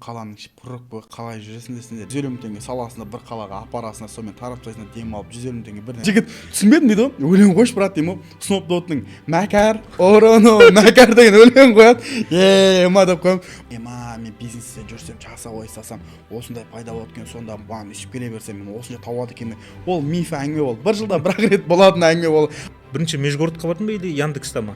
қаланың пұрық қалай жүресің десеңдер 150 мың теңге саласында бір қалаға апарасыңдар, сонымен тарапшасына дем алып 150 мың теңге бірден. Жігіт түсінбедім дейді ғой, өлең қойшы брат деймін ғой. Снопдоттың мәкәр ороно мәкәр деген өлең қояды. Ема деп қоямын. Ема мен бизнесте жүрсем, жақсы ой салсам, осындай пайда болады екен, сонда маған ішіп келе берсем, мен осындай табады екенмін. Ол миф әңгіме болды. Бір жылда бір рет болатын әңгіме болды. Бірінші Межгородқа бардың ба или Яндекста ма?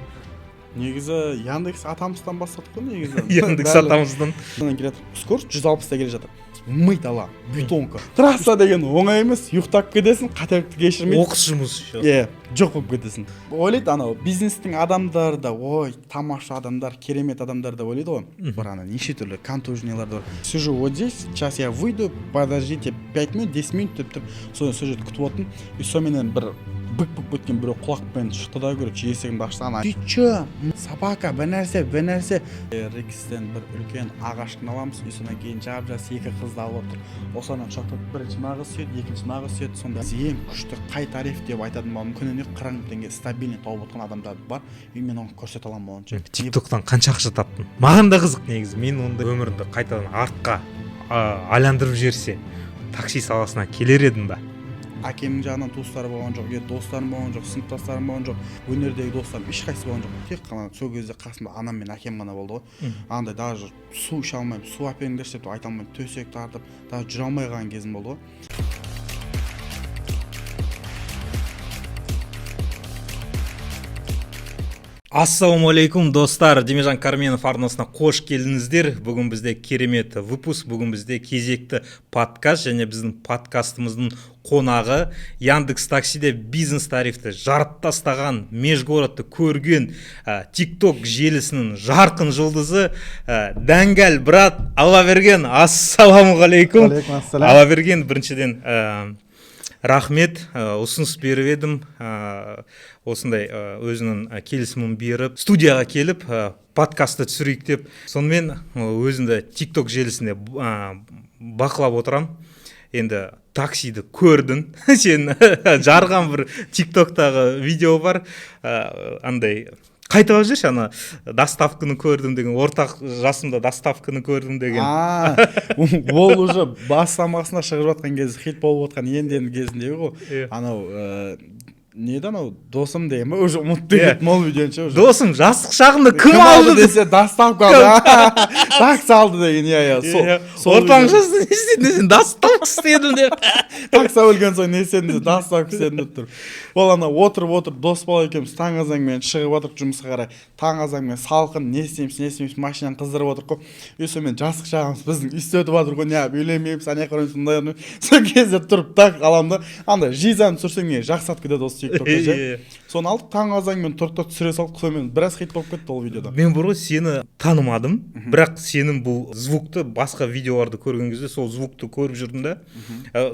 Негізі Яндекс атамыздан бастадық қой негізі. Яндекс атамыздан. Келеді. Скорость 160-та келе жатыр. Ми тала, бетонка. Трасса деген оңай емес, ұйықтап кетесің, қателікті кешірмейді. Оқыс жұмыс. Жоқ болып кетесің. Ойлайды анау бизнестің адамдары да, ой, тамаша адамдар, керемет адамдар да ойлайды ғой. Бір неше түрлі контужнилар бар. Сижу вот здесь, сейчас я выйду, подождите 5 минут, 10 минут деп сол жерде күтіп отырмын. И соменен бір бүк өткен біреу құлақпен шықты да, короче, есігімді ашты. Ана, "Ты чё? Собака, бір нәрсе." Рекстен бір үлкен ағашын аламыз, и содан кейін жап-жас екі қызды алып отыр. Осыдан шоқтап бірінші мағыз сүйеді, екінші мағыз сүйеді. Сонда ең күшті қай тариф деп айтатын болам. Күніне 40 мың теңге стабильный тауып отқан адамдар бар. И мен оны көрсете аламын болғанша. TikToktан қанша ақша таптың? Маған да қызық негізі. Мен ондай өмірімді қайтадан артқа айландырып жіберсе, такси саласына келер едім ба? Әкемнің жағынан туыстары болған жоқ, достарым болған жоқ, сыныптастарым болған жоқ, өнердегі достарым ешқайсысы болған жоқ. Тек қана сол кезде қасымда анам мен әкем ғана болды ғой. Андай даже су іше алмаймын, су әперіңдерші деп айта алмаймын, төсек тартып, даже жүре алмай қалған кезім болды ғой. Ассалаумағалейкум достар, Демежан Карменов арнасына қош келдіңіздер. Бүгін бізде керемет выпуск, бүгін бізде кезекті подкаст, және біздің подкастымыздың қонағы Яндекс Таксиде бизнес тарифті жарып тастаған, Межгородты көрген TikTok желісінің жарқын жұлдызы Дәңгәл брат Аллаберген. Ассалаумағалейкум. Аллаберген, біріншіден рахмет, ұсыныс беріп едім, осындай өзінің келісімін беріп, студияға келіп, подкастты түсірейік деп. Сонымен өзімді TikTok желісінде бақылап отырам. Енді таксиді көрдің, сен жарған бір TikToktағы видео бар, андай қайталап жүрші, ана доставканы көрдім деген, ортақ жасымда доставканы көрдім деген. Ол уже бас самасына шығып жатқан кезде, хит болып жатқан енден кезіндегі ғой. Анау неді анау досым деген ба, уже ұмытты кеттім ол видеоны. Досым жастық шағында кім алды десе доставка алды, такс алды деген. Ортаң жасты не істедің десен, доставка істедім деп. Такса өлген соң не істедің десе, доставка істедім деп тұр. Ол ана отырып дос бала екеуміз таң азанмен шығып отырып жұмысқа қарай. Таң азанмен салқын, не істейміз, машинаны қыздырып отырып қой. И сонымен жастық шағымыз біздің істетіп жатыр ғой, не үйленмейміз, ане қараймыз, сондай. Сол кезде тұрып так аламын да, андай жизаны түсірсең не жақсы кетеді осы TikTokта же. Соны алдық таң азанмен тұрып түсіре салдық, сонымен біраз хит болып кетті ол видеода. Мен бұрын сені танымадым, бірақ сенің бұл звукты басқа видеоларды көрген кезде сол звукты көріп жүрдім да.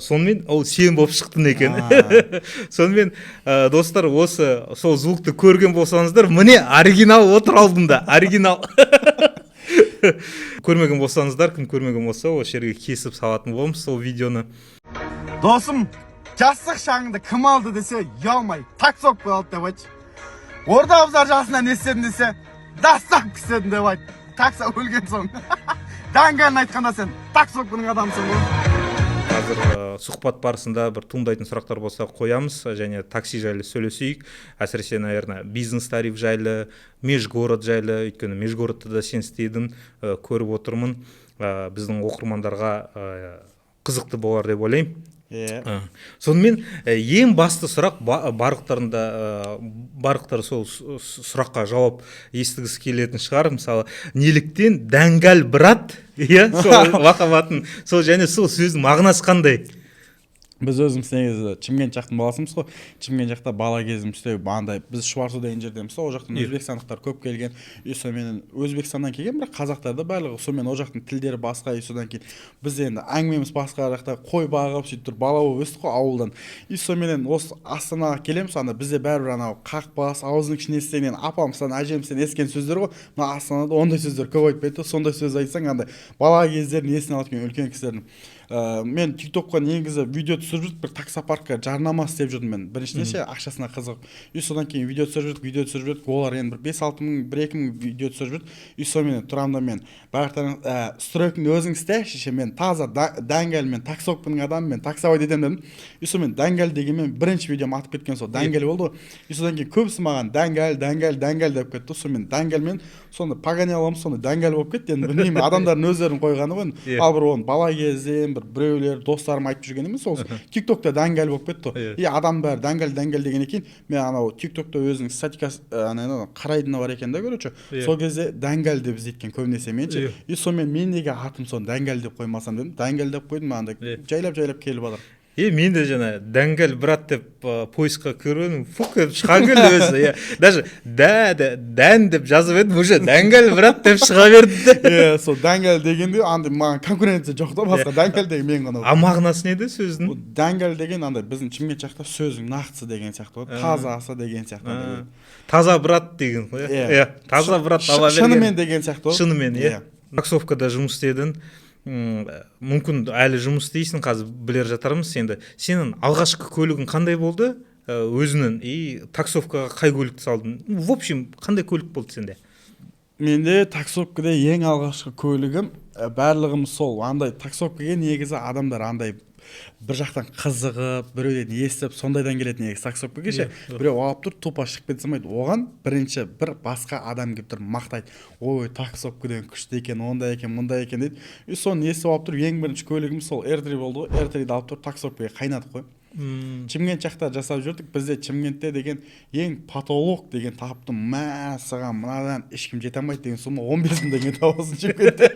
Сонымен ол сен болып шықтың екен. Сонымен достар, осы сол звукты көрген болсаңыздар, міне оригинал отыр алдымда, оригинал. Көрмеген болсаңыздар, кім көрмеген болса, осы жерге кесіп салатын боламыз сол видеоны. Досым, жастық шағыңды кім алды десе, ұялмай, таксок алды деп айтшы. Орда абзар жасына не істедің десе, доставка істедім деп айт. Такса өлген соң. Дәңгәлін айтқанда сен таксокының адамсың ғой. Қазір сұхбат барысында бір туындайтын сұрақтар болса қоямыз, және такси жайлы сөйлесейік. Әсіресе, наверное, бизнес тариф жайлы, Межгород жайлы, өйткені Межгородты да сен істедің, көріп отырмын. Біздің оқырмандарға қызықты болар деп ойлаймын. Сонымен ең басты сұрақ, барлықтары сол сұраққа жауап естігісі келетін шығар. Мысалы, неліктен Дәңгәл брат, сол лақабатын, сол және сол сөздің мағынасы қандай? Біз өзіміз негізі Шымкент жақтың баласымыз ғой. Шымкент жақта бала кезімізде бандай біз Шварцу деген жердеміз. Ол жақтан өзбекстандықтар көп келген. И сонымен Өзбекстаннан келген, бірақ қазақтар да барлығы сонымен ол жақтың тілдері басқа. И содан кейін біз енді әңгімеміз басқа жақта қой бағып сөйтіп тұр, бала болып өстік қой ауылдан. И сонымен осы Астанаға келеміз, анда бізде бәрібір анау қақпас, аузының ішіне істеген апамыздан, әжемізден ескен сөздер ғой. Мына Астанада ондай сөздер көп айтпайды. Сондай сөз айтсаң андай бала кездерін есіне алып кеткен үлкен кісілердің. мен тиктокқа негізі видео түсіріп жүрдік, бір таксопаркқа жарнама істеп жүрдім мен біріншіден ше, ақшасына қызығып. И содан кейін видео түсіріп жүрдік, олар енді бір 5-6 мың, 1-2 мың видео түсіріп жүрді. И сонымен тұрамын да мен бағыттарың стройкіңді өзің істеші ше, мен таза дәңгәл, мен таксоппының адамы, мен таксовой етемін дедім. И сонымен дәңгәл дегенмен бірінші видеом атып кеткен сол дәңгәл болды ғой. И содан кейін көбісі маған дәңгәл деп кетті. Сонымен дәңгәлмен соны погонялым, соны дәңгәл болып кетті. Енді білмеймін, адамдардың өздерінің қойғаны ғой. Ал бір оны бала кезден біреулер достарым айтып жүрген емес, ол тиктокта дәңгәл болып кетті. И адам бәрі дәңгәл деген екен. Мен анау тиктокта өзінің статикасы қарайтыны бар екен да, короче. Сол кезде дәңгәл деп іздеткен көбінесе менше. И сонымен мен неге атым соны дәңгәл деп қоймасам дедім. Дәңгәл деп қойдым, анда жайлап келіп жатыр. Мен де жаңа дәңгәл брат деп поискқа кіріп фук деп шыға келді өзі. Даже дән деп жазып едім, уже дәңгәл брат деп шыға берді. Сол дәңгәл дегенде андай маған конкуренция жоқ та, басқа дәңгәл деген мен ғана. А мағынасы не еді сөздің? Дәңгәл деген андай біздің Шымкент жақта сөздің нақтысы деген сияқты ғой, тазасы деген сияқты. Таза брат деген ғой. Таза брат таба берген. Шынымен деген сияқты ғой. Шынымен, таксовкада жұмыс істедің. Мүмкін әлі жұмыс істейсің, қазір білер жатармыз. Енді сенің алғашқы көлігің қандай болды өзінің, и таксовкаға қай көлікті салдың? В общем, қандай көлік болды сенде? Менде таксовкада ең алғашқы көлігім барлығым сол. Андай таксовкаға негізі адамдар андай бір жақтан қызығып, біреуден естіп, сондайдан келетін негізі таксовкаға ше. Біреу алып тұр, тупа шығып кетсе болмайды. Оған бірінші бір басқа адам келіп тұр, мақтайды. Ой, таксовкадан күшті екен, ондай екен, мұндай екен дейді. И соны естіп алып тұр, ең бірінші көлігім сол R3 болды ғой. R3-ді алып тұр, таксовкаға қайнадық қой. Шымкент жақта жасап жүрдік. Бізде Шымкентте деген ең потолок деген таптым. Саған мынадан ешкім жете алмайды деген сома 15 мың деген табасың Шымкентте.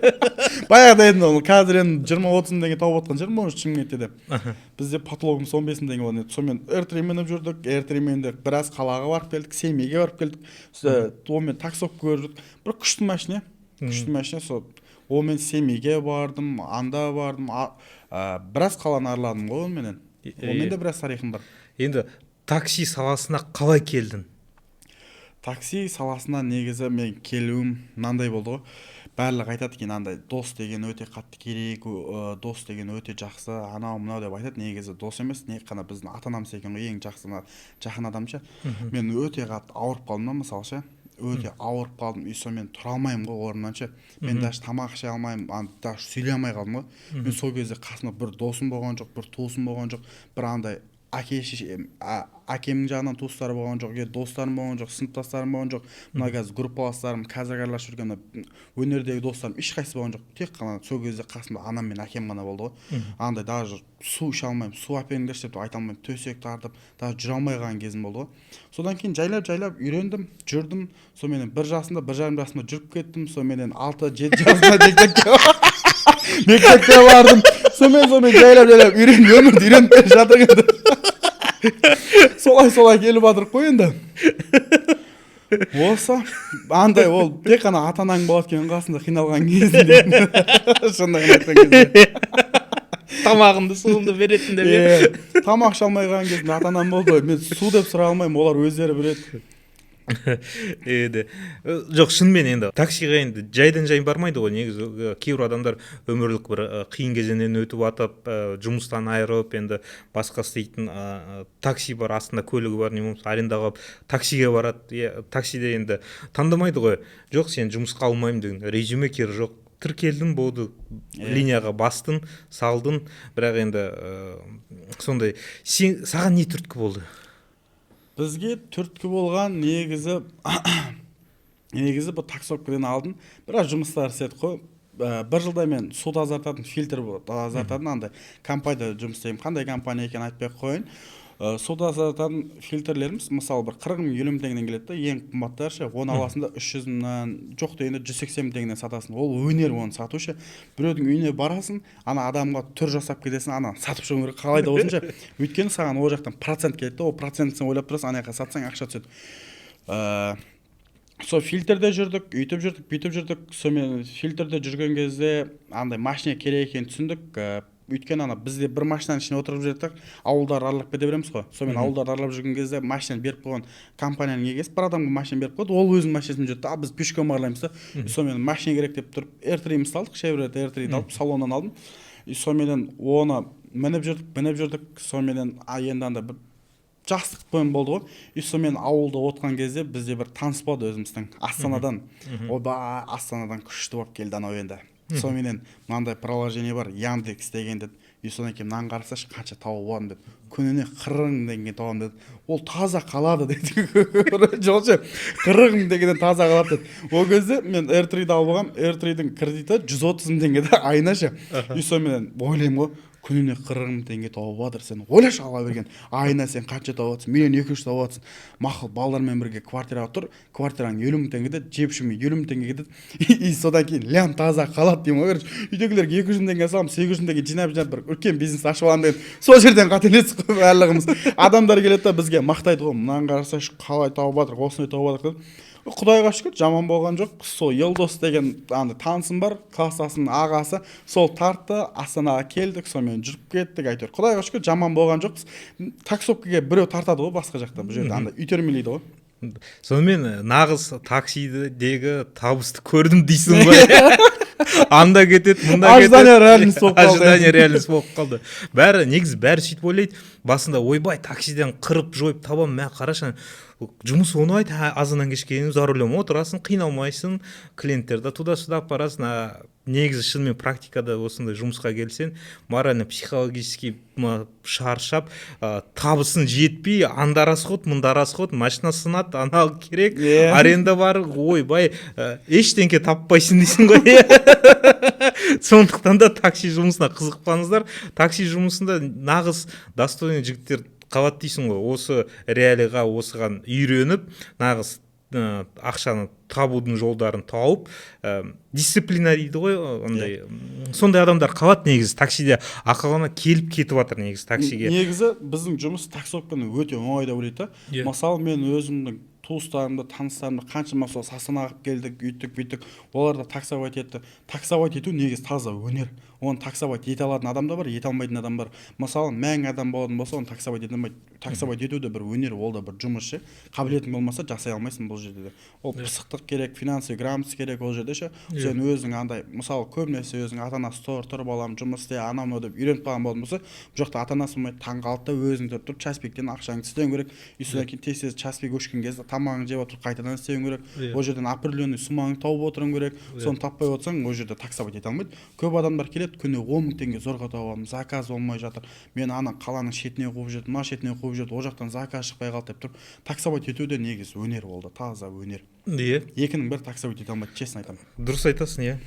Баяғыда енді ол қазір енді 20-30 мың деген тауып отқан жерім ғой Шымкентте деп. Бізде потологымыз 15 мың деген болған еді. Сонымен R3 мініп жүрдік. R3-мен де біраз қалаға барып келдік, Семейге барып келдік. Онымен таксовка көрдік. Бір күшті машина, сол. Онымен Семейге бардым, анда бардым. Біраз қаланы араладым ғой онымен. Онымен де біраз тарихым бар. Енді такси саласына қалай келдің? Такси саласына негізі мен келуім мынандай болды ғой. Барлығы айтады екен, андай дос деген өте қатты керек, дос деген өте жақсы, анау мынау деп айтады. Негізі дос емес, не қана біздің ата-анамыз екен ғой, ең жақын адам ше. Мен өте қатты ауырып қалдым да, мысалы ше. Өте ауырып қалдым, и сонымен тұра алмаймын ғой орнымнан ше. Мен даже тамақ іше алмаймын, даже сөйлей алмай қалдым ғой. Мен сол кезде қасымда бір досым болған жоқ, бір туысым болған жоқ, бір андай әкемнің жағынан туыстары болған жоқ, достарым болған жоқ, сыныптастарым болған жоқ. Мына қазір группаластарым, қазір араласып жүрген өнердегі достарым ешқайсысы болған жоқ. Тек қана сол кезде қасымда анам мен әкем ғана болды ғой. Андай даже су іше алмаймын, су әперіңдерші деп айта алмаймын, төсек тартып, даже жүре алмай қалған кезім болды ғой. Содан кейін жайлап үйрендім, жүрдім. Сонымен 1 жасымда, 1,5 жасымда жүріп кеттім. Сонымен 6-7 жасымда мектепке бардым. Сонымен жайлап өмірді үйреніп келе жатыр енді. Солай келіп жатырық қой енді. Осы андай ол тек қана ата-анаң болады екен қасында қиналған кезінде. Шындығын айтқан кезде. Тамағымды, суымды беретін деп. Тамақ іше алмай қалған кезінде ата-анам болды. Мен су деп сұра алмаймын, олар өздері біледі. Жоқ, шынымен енді таксиға енді жайдан жай бармайды ғой. Негізі кейбір адамдар өмірлік бір қиын кезеңнен өтіп атып, жұмыстан айырып, енді басқа істейтін такси бар, астында көлігі бар, не болмаса арендаға алып таксиге барады. Таксиде енді таңдамайды ғой. Жоқ, сен жұмысқа алмаймын деген резюме керегі жоқ. Тіркелдің, болды, линияға бастың, салдың, бірақ енді сондай. Саған не түрткі болды? Бізге түрткі болған негізі бұл таксовкадан алдын біраз жұмыстар істедік қой. 1 жылда мен су тазартатын, фильтр тазартатын андай компанияда жұмыс істеймін. Қандай компания екенін айтпай қойын. Су тазартатын фильтрлеріміз мысалы бір 40 мың 50 мың теңгеден келеді да, ең қымбаттары ше. Оны аласында 300 мыңнан, жоқ дегенде 180 мың теңгеден сатасың. Ол өнер оны сату ше. Біреудің үйіне барасың, ана адамға түр жасап кетесің, ана сатып шығу керек, қалай да болсын ше. Өйткені саған ол жақтан процент келеді, ол процентті сен ойлап тұрасың, ана жаққа сатсаң ақша түседі. Сол фильтрде жүрдік, бүйтіп жүрдік. Сонымен фильтрде жүрген кезде андай машина керек екенін түсіндік. Өйткені ана бізде бір машинаның ішіне отырып жүрдік, ауылдар аралап кете береміз ғой. Сонымен ауылдар аралап жүрген кезде машинаны беріп қойған компанияның егесі бір адамға машина беріп қойды, ол өзінің машинасын жүрді. Біз пешком аралаймыз да. Сонымен машина керек деп тұрып R3-імізді алдық, Chevrolet R3-ді алып салоннан алдым. и соменен оны мініп жүрдік соменен енді анда бір жастық бойын болды ғой. И сонымен ауылда отқан кезде бізде бір таныс болды өзіміздің Астанадан. Оба Астанадан күшті болып келді анау енді. Соменен мынандай приложение бар, Яндекс деген деді. И содан кейін мынаны қарасашы қанша тауып аламын деді. Күніне 40 деген табамын деді. Ол таза қалады деді. Жоқшы 40 дегеннен таза қалады деді. Ол кезде мен R3-ді алып алғам, R3-дің кредиті 130 теңге де айнашы. И сонымен ойлаймын ғой, күніне 40 теңге тауып жатыр, сен ойлашы ала берген. Айына сен қанша тауып жатсың? 1.200.000 тауып жатсың. Мақұл, балалармен бірге квартираға тұр. Квартираң 50 теңге деді, жеп ішумен 50 теңге кетеді. И содан кейін лям таза қалады деймін ғой. Үйдегілерге 200 теңге салам, 800 теңге жинап бір үлкен бизнес ашып аламын деген. Сол жерден қателестік қой барлығымыз. Адамдар келеді да бізге мақтайды ғой. Мынаны қарасашы қалай тауып жатыр, осындай тауып жатыр деп. Құдайға шүкір жаман болған жоқ. Сол Елдос деген танысым бар, классасының ағасы, сол тартты, Астанаға келдік, сонымен жүріп кеттік, әйтеуір. Құдайға шүкір жаман болған жоқпыз. Таксопкаға біреу тартады ғой басқа жақта, бұл жерде итермелейді ғой. Сонымен нағыз таксидегі табысты көрдім дейсің ғой. Анда кетеді, мұнда кетеді. Ожидание реальность болып қалды. Негізі бәрі сөйтіп ойлайды. Басында ойбай таксиден қырып жойып табам, мә қарашы, жұмыс оңай, азаннан кешке за рулем отырасың, қиналмайсың, клиенттерді туда-сюда апарасың. Негізі шынымен практикада осындай жұмысқа келсең, морально психологически шаршап, табысын жетпей, анда расход, мұнда расход, машина сынады, анау керек, аренда бар, ойбай, ештеңке таппайсың дейсің ғой. Сондықтан да такси жұмысына қызықпаңыздар. Такси жұмысында нағыз достойный жігіттер қалады дейсің ғой. Осы реалиға осыған үйреніп, нағыз ақшаны табудың жолдарын тауып, дисциплина дейді ғой, ондай. Сондай адамдар қалады негізі таксиде, ақылына келіп кетіп жатыр негізі таксиге. Негізі біздің жұмыс таксопканы өте оңай деп ойлайды. Мысалы мен өзімнің туыстарымды, таныстарымды қаншама сол Астанаға келдік, үйттік, олар да таксовать етті. Таксовать ету негізі таза өнер. Оны таксовать ете алатын адам да бар, ете алмайтын адам бар. Мысалы, мәң адам болатын болса, оны таксовать ете алмайды. Таксовать ету де бір өнер, ол да бір жұмыс ше. Қабілетің болмаса жасай алмайсың бұл жерде де. Ол пысықтық керек, финансовый грамотность керек ол жерде ше. Сен өзің андай, мысалы, көбінесе өзің ата-анасы тұрып алам, жұмыс істе, анау деп үйреніп қалған болатын болса, бұл жақта ата-анасы болмайды, таңғы 6-да өзің тұрып, часпиктен ақшаңды істеуің керек. И содан кейін тез часпик өшкен кезде тамағыңды жеп отырып қайтадан істеуің керек. Ол жерден определенный суммаңды тауып отыруың керек. Соны таппай отырсаң, ол жерде таксовать ете алмайды. Көп адамдар келеді, күніне 10 000 теңге зорға тауып аламын, заказ болмай жатыр. Мен ана қаланың шетіне қуып жүрдім, мына шетіне қуып жүрдім, ол жақтан заказ шықпай қалды деп тұрып, таксовать ету де негізі өнер болды, таза өнер. Екінің бір таксовать ете алмайды, честно айтамын. Дұрыс айтасың, иә.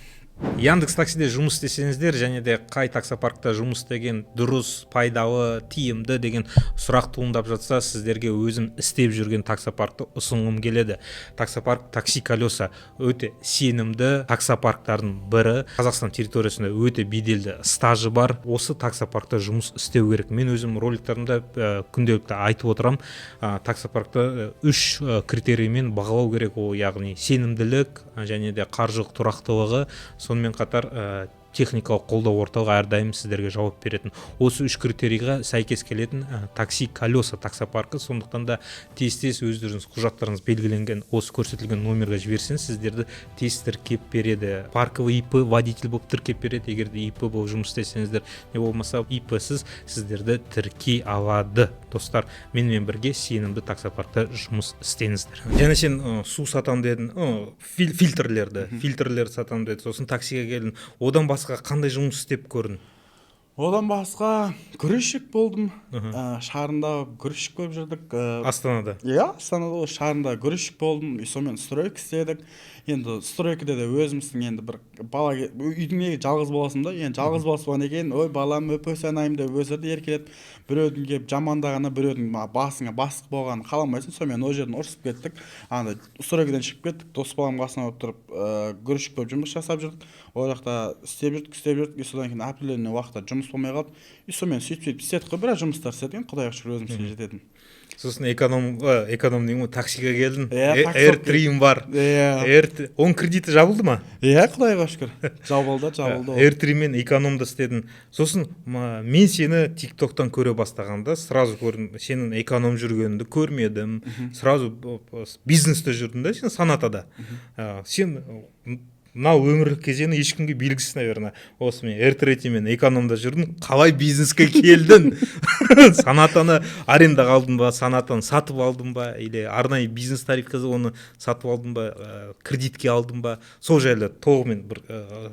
Яндекс таксиде жұмыс істесеңіздер, және де қай таксопаркта жұмыс істеген дұрыс, пайдалы, тиімді деген сұрақ туындап жатса, сіздерге өзім істеп жүрген таксопаркты ұсынғым келеді. Таксопарк Такси Колеса өте сенімді таксопарктардың бірі. Қазақстан территориясында өте беделді стажы бар. Осы таксопаркта жұмыс істеу керек. Мен өзім роликтерімде күнделікті айтып отырам. Таксопаркты 3 критериймен бағалау керек. Ол яғни сенімділік және де қаржылық тұрақтылығы. Сонымен қатар техникалық қолдау орталығы әрдайым сіздерге жауап беретін. Осы 3 критерийға сәйкес келетін Такси Колеса таксопаркі. Сондықтан да тез өздеріңіз құжаттарыңыз белгіленген осы көрсетілген номерге жіберсеңіз, сіздерді тез тіркеп береді. Парковый ИП водитель болып тіркеп береді. Егер де ИП болып жұмыс істесеңіздер, не болмаса ИП-сіз сіздерді тіркей алады. Достар, менімен бірге сенімді таксопаркта жұмыс істеңіздер. Және сен су сатам дедің, фильтрлерді сатам дедің, сосын таксиге келдің. Одан басқа қандай жұмыс істеп көрдің? Одан басқа күрішшік болдым. Шарында күрішшік көріп жүрдік. Астанада? Иә, Астанада шарында күрішшік болдым. Сонымен стройка істедік. Енді стройкада да өзіміздің енді бір бала үйдің неге жалғыз боласың да, енді жалғыз болған екен, ой балам өп-өсанайым деп өсірді еркелеп, біреудің келіп жамандағаны, біреудің басыңа бастық болғанын қаламайсың. Сонымен ол жерден ұрысып кеттік. Анда стройкадан шығып кеттік. Дос балам қасына отырып, күрішшік болып жұмыс жасап жүрдік. Ол жақта істеп жүрдік. Содан кейін определенный уақытта жұмыс болмай қалды. Сонымен сөйтіп істедік қой, біраз жұмыстар істедік. Құдайға шүкір өзімізге жететін. Сосын эконом деймін ғой, таксиге келдің, R3-ім бар. Оның кредиті жабылды ма? Иә, құдайға шүкір. Жабылды. R3-мен экономда істедің. Сосын мен сені TikTok-тан көре бастағанда, сразу көрдім, сенің эконом жүргеніңді көрмедім. Сразу бизнесте жүрдің да, сен санатада. Сен мынау өмірлік кезеңі ешкімге белгісіз, наверное. Осы мен эртрети мен экономда жүрдім, қалай бизнеске келдің? Санатаны арендаға алдың ба, санатаны сатып алдың ба, или арнайы бизнес тариф қызы оны сатып алдың ба, кредитке алдың ба? Сол жайлы толығымен бір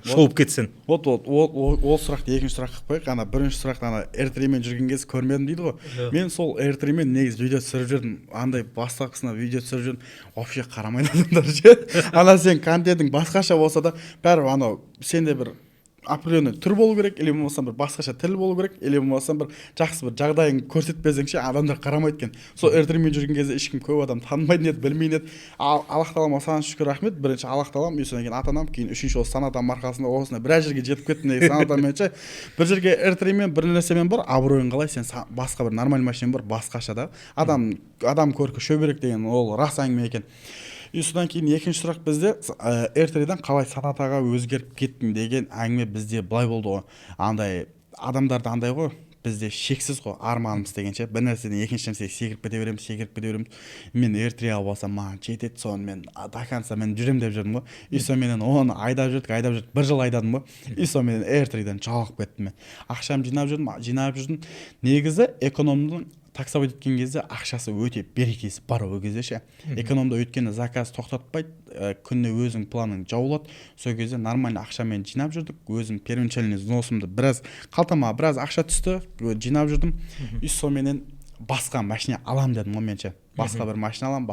шолып кетсең. Вот ол сұрақты екінші сұрақ қылып қояйық. Ана бірінші сұрақты ана эртримен жүрген кез көрмедім дейді ғой. Мен сол эртримен негізі видео түсіріп жүрдім. Андай бастапқысына видео түсіріп жүрдім. Вообще қарамайды адамдар ше. Ана сен контентің басқаша болса да бәрі анау сенде бір определенный түр болу керек, или болмаса бір басқаша тіл болу керек, или болмаса бір жақсы бір жағдайын көрсетпесеңше адамдар қарамайды екен. Сол эртримен жүрген кезде ешкім көп адам танымайтын еді, білмейтін еді. Аллах тағалама саған шүкір рахмет. Бірінші Аллах тағалам, содан кейін ата-анам, кейін үшінші осы санатам арқасында осында біраз жерге жетіп кеттім деген санатаммен ше. Бір жерге эртримен бір нәрсемен бар, абыройың қалай сен басқа бір нормаль машинамен бар, басқаша да. Адам көркі шөберек деген ол рас әңгіме екен. Содан кейін екінші сұрақ бізде эртриден қалай санатаға өзгеріп кеттің деген әңгіме бізде былай болды ғой. Андай адамдарда андай ғой, бізде шексіз ғой арманымыз дегенше. Бір нәрседен екінші нәрсеге секіріп кете береміз. Мен эртрия болсам маған жетеді, соны мен до конца мен жүрем деп жүрдім ғой. Сонымен оны айдап жүрдік, бір жыл айдадым ғой. Сонымен эртриден жалығып кеттім мен. Ақшам жинап жүрдім. Негізі экономның таксовать еткен кезде ақшасы өте берекесі бар ол кезде ше. Экономда өйткені заказ тоқтатпайды, күніне өзің планың жауылады. Сол кезде нормально ақшамен жинап жүрдік. Өзім первоначальный взносымды қалтама біраз ақша түсті, жинап жүрдім. Сонымен басқа машина алам дедім ғой менше. Басқа бір машина алам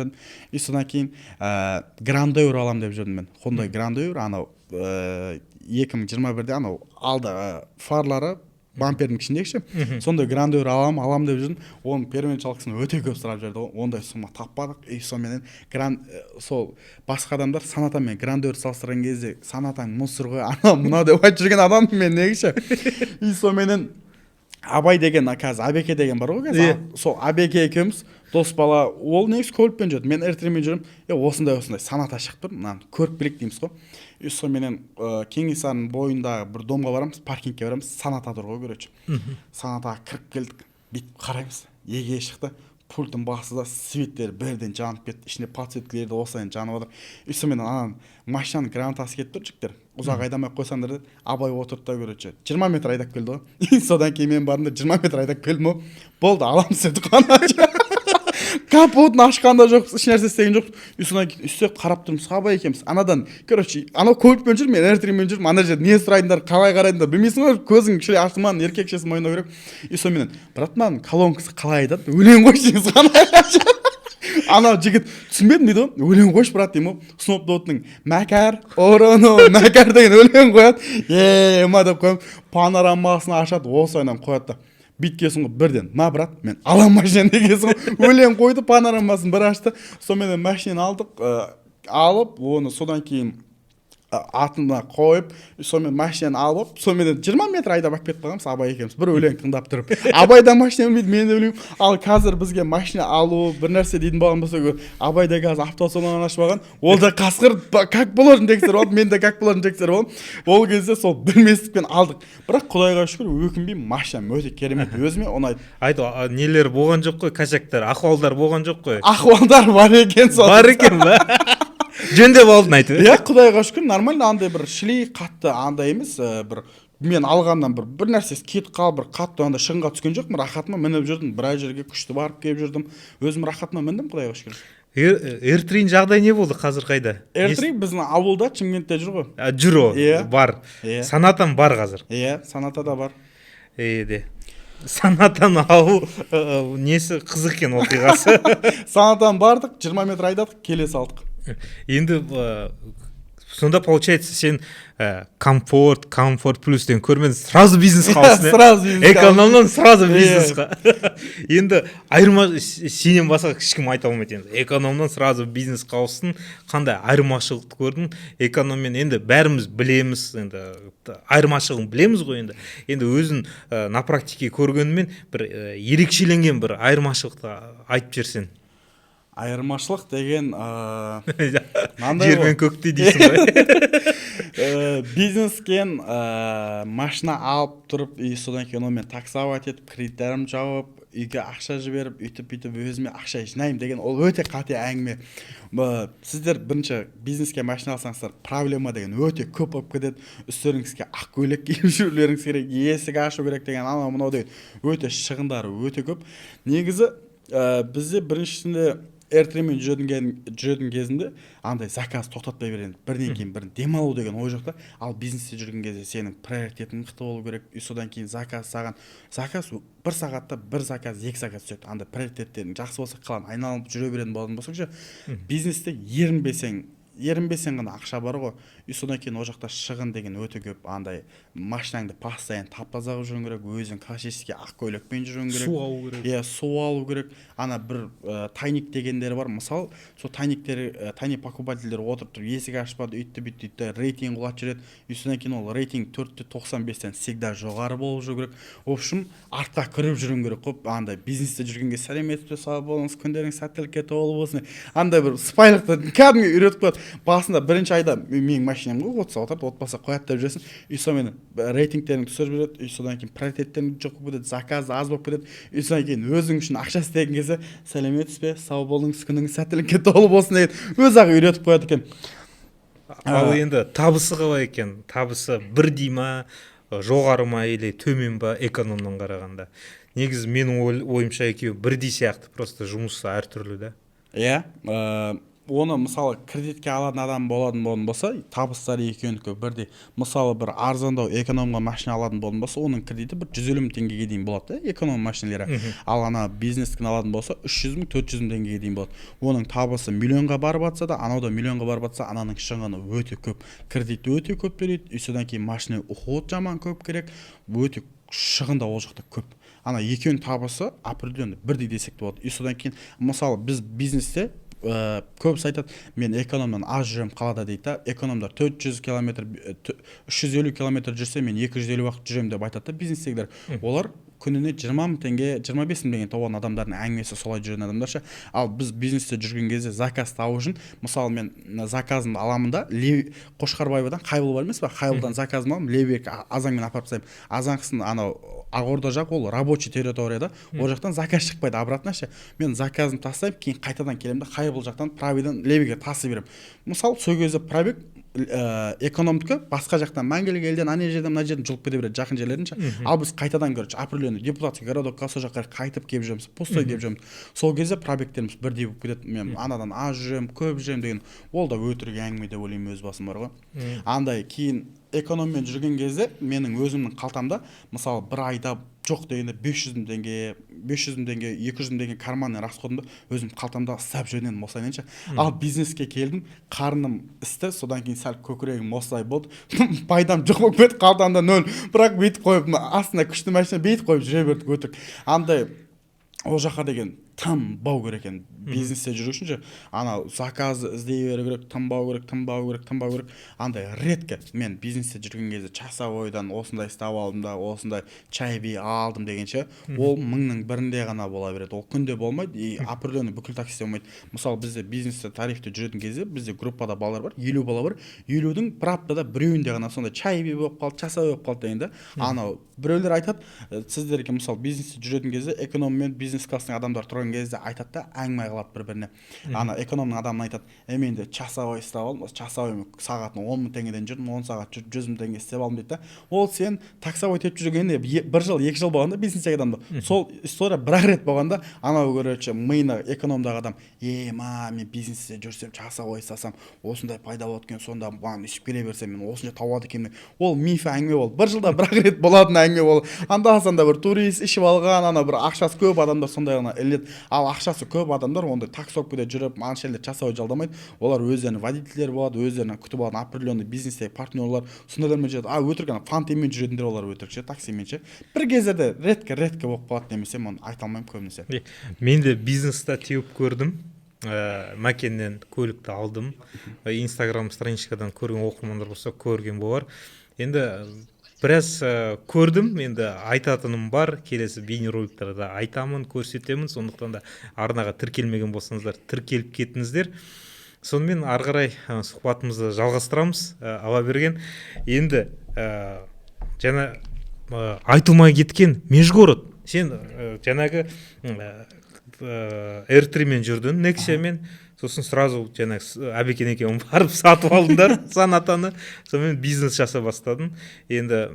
дедім. Содан кейін Grand Euro алам деп жүрдім мен. Honda Grand Euro анау 2021-де анау алды фарлары бампердің ішіндегі ше. Сондай Grand Euro алам деп жүрдім. Оның первоначалкасын өте көп сұрап жүрді. Ондай сумма таппадық. Сонымен сол басқа адамдар санатамен Grand Euro салыстырған кезде санатаң мұсыр ғой, ана мынау деп айтып жүрген адам мен неге ше. Сонымен Абай деген, қазір Абеке деген бар ғой қазір. Сол Абеке екеуміз дос бала, ол негізі көлікпен жүрді. Мен эртримен жүрім. Осындай саната шығып тұр. Мынаны көріп білек дейміз ғой. Сонымен Кеңесарының бойындағы бір домға барамыз, паркингке барамыз. Саната тұр ғой, көречі. Санатаға кіріп келдік. Бүйтіп қараймыз. Еге шықты. Пультың басында светтер бірден жанып кетті. Ішінде подсветкілерді осылайын жанып отыр. Сонымен ананың машинаның гранатасы кетіп тұр жіктер. Ұзақ айдамай қойсаңдар деді. Абай отырды да көречі. 20 метр айдап келді ғой. Содан кейін мен бардым да 20 метр айдап келдім ғой. Болды, аламыз деді қана. Капотын ашқанда жоқпыз, еш нәрсе істеген жоқпыз. Содан кейін үстеп қарап тұрмыз, Абай екеуміз. Анадан, короче, анау көлікпен жүрмін, мен эртримен жүрмін. Ана жерде не сұрайындар, қалай қарайындар, білмейсің ғой, көзің кішілей аштыман, еркекшесін мойындау керек. Сонымен, брат, мынаның колонкасы қалай айтады? Өлең қойшы дейміз қана. Анау жігіт түсінбедім дейді ғой. Өлең қойшы, брат деймін ғой. Snoop Dogg'ның Мәкәр, Ороно, Мәкәр деген өлең қояды. Ма деп қойып, панорамасын ашады, осылайынан қояды да. Биткесін ғой бірден, ма брат, мен алам машина дегесін ғой. Өлең қойды, панорамасын бір ашты. Сонымен машина алдық, алып, оны содан кейін атына қойып, сонымен машинаны алып, сонымен 20 метр айдап әкеп қаламыз, Абай екеуміз бір өлең тыңдап тұрып. Абай да машина білмейді, мен де білмеймін. Ал қазір бізге машина алу, бір нәрсе дейтін болған болса, Абай да қазір автосалон ашып алған. Ол да қасқыр, как боларын тексеріп алып, мен де как боларын тексеріп алып. Ол кезде сол білместікпен алдық. Бірақ Құдайға шүкір, өкінбеймін, машина өте керемет, өзіме ұнайды. Айт, нелер болған жоқ қой, косяктар, ахуалдар болған жоқ қой. Ахуалдар бар екен сол. Бар екен ба? Жөндеп алдын айтып. Құдайға шүкір, нормально, андай бір шілей қатты андай емес, бір мен алғаннан бір нәрсесі кетіп қалып, бір қатты андай шығынға түскен жоқпын, рахатыма мініп жүрдім, біраз жерге күшті барып келіп жүрдім. Өзім рахатыма міндім, Құдайға шүкір. Эртрин жағдай не болды, қазір қайда? Эртрин біздің ауылда, Шымкентте жүр ғой. Жүр о, бар. Санатан бар қазір. Санатада бар. Санатан ауыл несі қызық екен оқиғасы. Санатан бардық, 20 метр айдадық, келе салдық. Енді сонда получается сен комфорт плюстен көрмедің, сразу бизнес қалсын. Сразу бизнес. Экономнан сразу бизнесқа. Енді сенен басқа ешкім айта алмайды енді. Экономнан сразу бизнес қалсын. Қандай айырмашылықты көрдің? Экономмен енді бәріміз білеміз, енді айырмашылығын білеміз ғой енді. Енді өзін на практике көргенімен бір ерекшеленген бір айырмашылықты айтып жерсен. Айырмашылық деген жер мен көкте дейсің ғой. Бизнескен машина алып тұрып, содан кейін онымен таксовать етіп, кредиттерім жауып, үйге ақша жіберіп үйтіп өзіме ақша жинаймын деген ол өте қате әңгіме. Сіздер бірінші бизнеске машина алсаңыздар, проблема деген өте көп болып кетеді. Үстеріңізге ақ көйлек киіп жүрулеріңіз керек, есік ашу керек деген анау мынау деген өте шығындары өте көп. Негізі бізде біріншісінде эртремен жүретін кезінде андай заказ тоқтатпай береді. Бірден кейін бірін демалу деген ой жоқ та. Ал бизнесте жүрген кезде сенің приоритетің мықты болу керек. Содан кейін заказ бір сағатта бір заказ, 2 заказ түседі. Андай приоритеттерің жақсы болса қалан айналып жүре беретін болатын болсаң бизнесте ерінбесең ғана ақша бар ғой. Содан кейін ол жақта шығын деген өте көп. Андай машинаңды постоянно тап-таза қылып жүруің керек, өзің классический ақ көйлекпен жүруің керек. Су алу керек. Су алу керек. Ана бір тайник дегендері бар. Мысалы, сол тайник покупательдер отырып тұр, есік ашпады, үйтті рейтинг құлатып жүреді. Содан кейін ол рейтинг 4.95-тен всегда жоғары болып жүру керек. В общем, артқа кіріп жүруің керек қой. Андай бизнесте жүргенге сәлеметсіз сау болыңыз, күндеріңіз сәттілікке толы болсын. Андай бір сыпайылықты кәдімгі үйретіп қояды. Басында бірінші айда менің машинам ғой, отпаса қояды деп жүресің. Сонымен рейтингтеріңді түсіріп жүреді. Содан кейін приоритеттерің жоқ болып кетеді, заказ аз болып кетеді. Содан кейін өзің үшін ақша істеген кезде сәлеметсіз бе, сау болыңыз, күніңіз сәттілікке толы болсын деген өзі-ақ үйретіп қояды екен. Ал енді табысы қалай екен? Табысы бірдей ма, жоғары ма или төмен ба экономнан қарағанда? Негізі менің ойымша екеуі бірдей сияқты, просто жұмысы әртүрлі да. Оны мысалы кредитке алатын адам болатын болса, табыстары екеуінікі бірдей. Мысалы бір арзандау экономға машина алатын болатын болса, оның кредиті бір 150 мың теңгеге дейін болады, эконом машиналары. Ал ана бизнестің алатын болса 300 мың, 400 мың теңгеге дейін болады. Оның табысы миллионға барып жатса да, анау да миллионға барып жатса, ананың шығыны өте көп. Кредит өте көп береді. Содан кейін машина уход жаман көп керек. Өте шығын да ол жақта көп. Ана екеуінің табысы определенно бірдей десек болады. Содан кейін мысалы біз бизнесте көбісі айтады, мен экономнан аз жүрем қалада дейді. Экономдар 350 километр жүрсе, мен 250 уақыт жүрем деп айтады бизнестегілер. Олар күніне 20 мың теңге, 25 мың теңге тауған адамдардың әңгімесі солай жүрген адамдарша. Ал біз бизнесте жүрген кезде заказ табу үшін, мысалы мен заказымды аламын да, Қошқарбаевадан Қайбыл бар емес па? Қайбылдан заказым аламын, Лебек Азаңмен апарып тастаймын. Азаңғысын анау Ақорда жақ ол рабочий территорияда, ол жақтан заказ шықпайды обратно ше. Мен заказымды тастаймын, кейін қайтадан келемін да Қайбыл жақтан пробегден Лебекке тасып беремін. Мысалы, сол кезде пробег экономдікі басқа жақтан мәңгілік елден ана жерден мына жерден жұлып кете береді жақын жерлерінше. Ал біз қайтадан определенный депутатский городокқа сол жаққа қайтып келіп жүреміз, пустой келіп жүреміз. Сол кезде пробегтеріміз бірдей болып кетеді. Мен анадан аз жүремін, көп жүремін деген ол да өтірік әңгіме деп ойлаймын, өз басым бар ғой. Андай кейін экономмен жүрген кезде менің өзімнің қалтамда мысалы бір айда жоқ дегенде 500 мың теңге, 200 мың теңге карманный расходымды өзім қалтамда ұстап жүргенмін осылайынша. Ал бизнеске келдім, қарным істі, содан кейін сәл көкірегім осылай болды. Пайдам жоқ болып кетті, қалтамда 0. Бірақ бүйтіп қойып, астына күшті машина бүйтіп қойып жүре бердік өтірік. Андай ол жаққа деген тынбау керек екен. Бизнесте жүру үшін же ана заказды іздей беру керек, тынбау керек. Андай редко мен бизнесте жүрген кезде часовойдан осындай ұстап алдым да, осындай чай би алдым дегенше, ол 1000-ның бірінде ғана бола береді. Ол күнде болмайды, и определенный бүкіл таксиде болмайды. Мысалы бізде бизнесте тарифте жүретін кезде бізде группада балалар бар, 50 бала бар. 50-дің бір аптада біреуінде ғана сондай чай би болып қалды, часовой болып қалды дегенде, анау біреулер айтады, сіздерге мысалы бизнесте жүретін кезде экономмен бизнес класстың адамдар тұрған кезде айтады да, әңгіме қылады бір-біріне. Ана экономның адамын айтады, мен де часовой ұстап алдым, часовой сағатына 10 мың теңгеден жүрдім, 10 сағат жүріп 100 мың теңге істеп алдым дейді да. Ол сен таксовой тепіп жүргенде 1 жыл, 2 жыл болғанда бизнестегі адамда. Сол история бір рет болғанда, анау көреді миына экономдағы адам, мен бизнесте жүрсем, часовой ұстасам, осындай пайда болады екен, сонда маған ішіп келе берсем, мен осынша табады екенмін. Ол миф әңгіме болды. Bir жылда бір рет болатын әңгіме болды. Анда-санда бір турист ішіп алған, ана бір ақшасы көп адамдар сондай ғана іледі. Ал ақшасы көп адамдар ондай таксовкада жүріп, маншелер часовой жалдамайды. Олар өздерінің водительдер болады, өздерінің күтіп алған определенный бизнестегі партнерлар, сондайлармен жүреді. Өтірік ана фантемен жүретіндер олар өтірік ше, таксименше. Бір кездерде редко болып қалады немесе, мен айта алмаймын көбінесе. Мен де бизнесте теуіп көрдім. Мәкеннен көлікті алдым. Инстаграм страничкадан көрген оқырмандар болса көрген болар. Енді біраз көрдім, енді айтатыным бар, келесі бейнероликтерде айтамын, көрсетемін, сондықтан да арнаға тіркелмеген болсаңыздар, тіркеліп кетіңіздер. Сонымен ары қарай сұхбатымызды жалғастырамыз. Ала берген. Енді жаңа айтылмай кеткен межгород сен жаңағы R3 мен жүрдің, Nexia мен, сосын сразу жаңағы Абекен екеуің барып сатып алдыңдар Сонатаны, сонымен бизнес жаса бастадың. Енді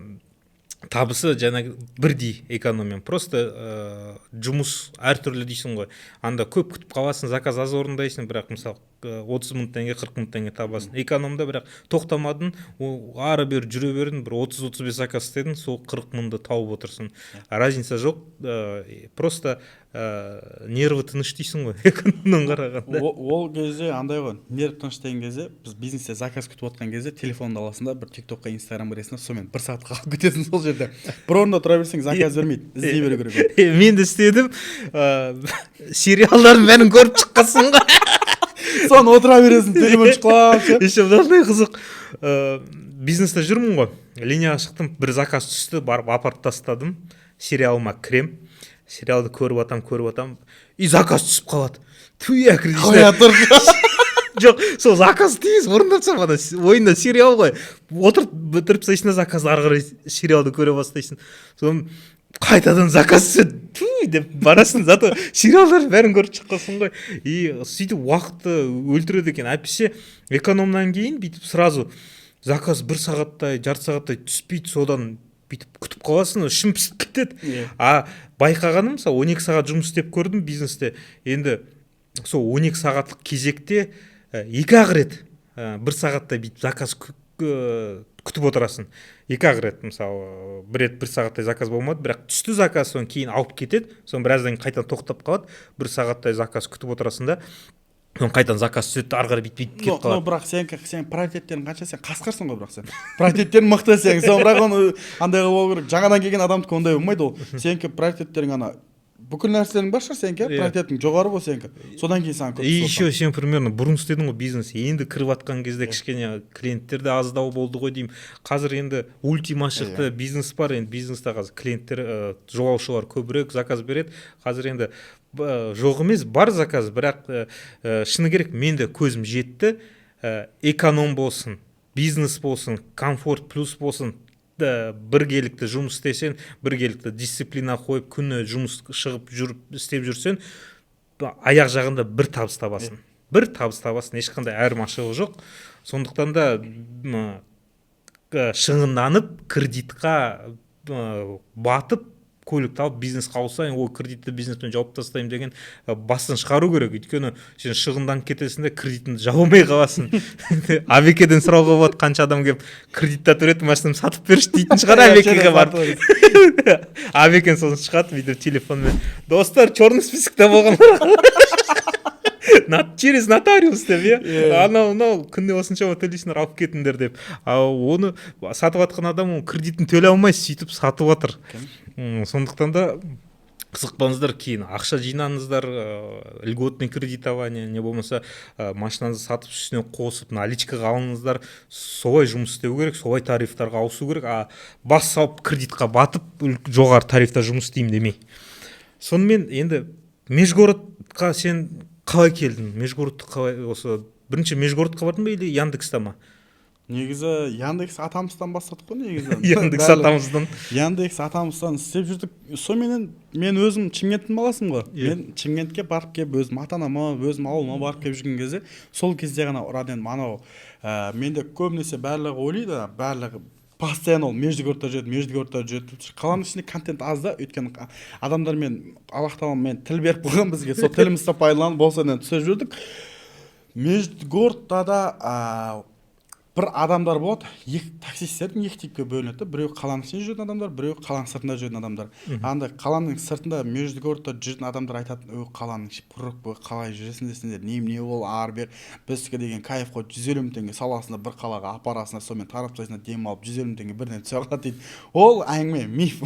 табысы жаңағы бірдей экономия, просто жұмыс әртүрлі дейсің ғой. Анда көп күтіп қаласың, заказ аз орындайсың, бірақ мысалы 30 мың теңге, 40 мың теңге табасың. Экономда бірақ тоқтамадың, ары бері жүре бердің, бір 30-35 заказ істедің, сол 40 мыңды тауып отырсың. Разница жоқ, просто нерві тыныш дейсің ғой, экономнан қарағанда. Ол кезде андай ғой, нерв тыныш деген кезде, біз бизнесте заказ күтіп отқан кезде телефонды аласың да, бір TikTokқа, Instagram кіресің, сонымен бір сағат қалып кетесің сол жерде. Бір орында тұра берсең, заказ бермейді, іздей беру керек. Мен де істедім, сериалдардың бәрін көріп шыққансың ғой. Соны отыра бересің, телефон шықлап. Еще мынандай қызық, бизнесте жүрмін ғой, линияға шықтым, бір заказ түсті, барып апарып тастадым, сериалыма кірем, сериалды көріп атам, и заказ түсіп қалады. Қоя тұр. Жоқ, сол заказ дейіз, орындапсам, ойында сериал ғой, отырып бітіріп тастайсың, заказды ары қарай сериалды көре бастайсың. Соны қайтадан заказ түседі, деп барасың, зато сериалдардың бәрін көріп шыққансың ғой. И сөйтіп уақытты өлтіреді екен. Әйтпесе экономнан кейін бүйтіп сразу заказ бір сағаттай, жарты сағаттай түспейді, содан бүйтіп күтіп қаласың, ішім пісіп кетеді. Байқағаным, мысалы 12 сағат жұмыс істеп көрдім бизнесте. Енді сол 12 сағаттық кезекте 2-ақ рет бір сағаттай бүйтіп заказ күтіп отырасың. 2-ақ рет, мысалы, бір рет бір сағаттай заказ болмады, бірақ түсті заказ, соны кейін алып кетеді, соны біраздан қайтадан тоқтап қалады, бір сағаттай заказ күтіп отырасың да, соны қайтадан заказ түседі, ары қарай бүйтіп кетіп қалады. Бірақ сен приоритеттерің қанша, сен қасқырсың ғой, бірақ сен приоритеттерің мықты сен, бірақ оны андай болу керек. Жаңадан келген адамдікі ондай болмайды ол. Сенікі приоритеттерің ана бүкіл нәрселерің бар шығар сенікі, приоритетің жоғары бол сенікі. Содан кейін саған көп. И еще сен примерно бұрын істедің ғой бизнес. Енді кіріп атқан кезде кішкене клиенттер де аздау болды ғой деймін. Қазір енді ультима шықты, бизнес бар, енді бизнесте қазір клиенттер, жолаушылар көбірек заказ береді. Қазір енді жоқ емес, бар заказ, бірақ шыны керек, менде көзім жетті. Эконом болсын, бизнес болсын, комфорт плюс болсын, біргелікті жұмыс істесен, біргелікті дисциплина қойып, күні жұмыс шығып жүріп істеп жүрсен, аяқ жағында бір табыс табасың. Бір табыс табасың, ешқандай айырмашылығы жоқ. Сондықтан да шығынданып, кредитқа батып, көлікті алып бизнесқа ауысайын, ол кредитті бизнеспен жауып тастаймын деген бастан шығару керек. Өйткені сен шығынданып кетесің де кредитіңді жаба алмай қаласың. Абекеден сұрауға болады, қанша адам келіп кредитта тұрады, машинамды сатып берші дейтін шығар Абекеге барып. Абекен сосын шығады, бүйтіп телефонмен, достар, черный списокта болғандар. Через нотариус деп, анау күнде осыншама төлейсіңдер, алып кетіңдер деп. Оны сатып атқан адам кредитін төлей алмай сөйтіп сатып отыр. Сондықтан да қызықпаңыздар, кейін ақша жинаңыздар, льготный кредитование, не болмаса машинаңызды сатып үстіне қосып наличкаға алыңыздар. Солай жұмыс істеу керек, солай тарифтарға ауысу керек. Бас салып кредитқа батып, жоғары тарифта жұмыс істеймін демей. Сонымен енді межгородқа сен қалай келдің? Межгородты қалай, осы бірінші межгородқа бардың ба или Яндекста ма? Негізі Яндекс атамыздан бастадық қой негізі. Яндекс атамыздан. Яндекс атамыздан істеп жүрдік. Сонымен мен өзім Шымкенттің баласымын ғой. Мен Шымкентке барып келіп, өзім ата-анама, өзім ауылыма барып келіп жүрген кезде, сол кезде ғана радионың анау менде көбінесе барлығы ойлайды, барлығы постоянно ол междугородта жүреді. Қаланың ішінде контент аз да, өйткені адамдармен Аллах тағала мен тіл беріп қойған бізге, сол тілімізді пайдаланып болса түсіп жүрдік. Междугородта да бір адамдар болады, таксистердің екі типке бөлінеді. Біреу қаланың ішінде жүретін адамдар, біреу қаланың сыртында жүретін адамдар. Анда қаланың сыртында междугородта жүретін адамдар айтатын, қаланың іші пұрық бой, қалай жүресіңдер десеңдер, не ол ары-бері бізге деген кайф қой, 150 мың теңге саласында бір қалаға апарасында, сонымен тарап тастайсыңдар, дем алып 150 мың теңге бірден түсе қалады дейді. Ол әңгіме, миф.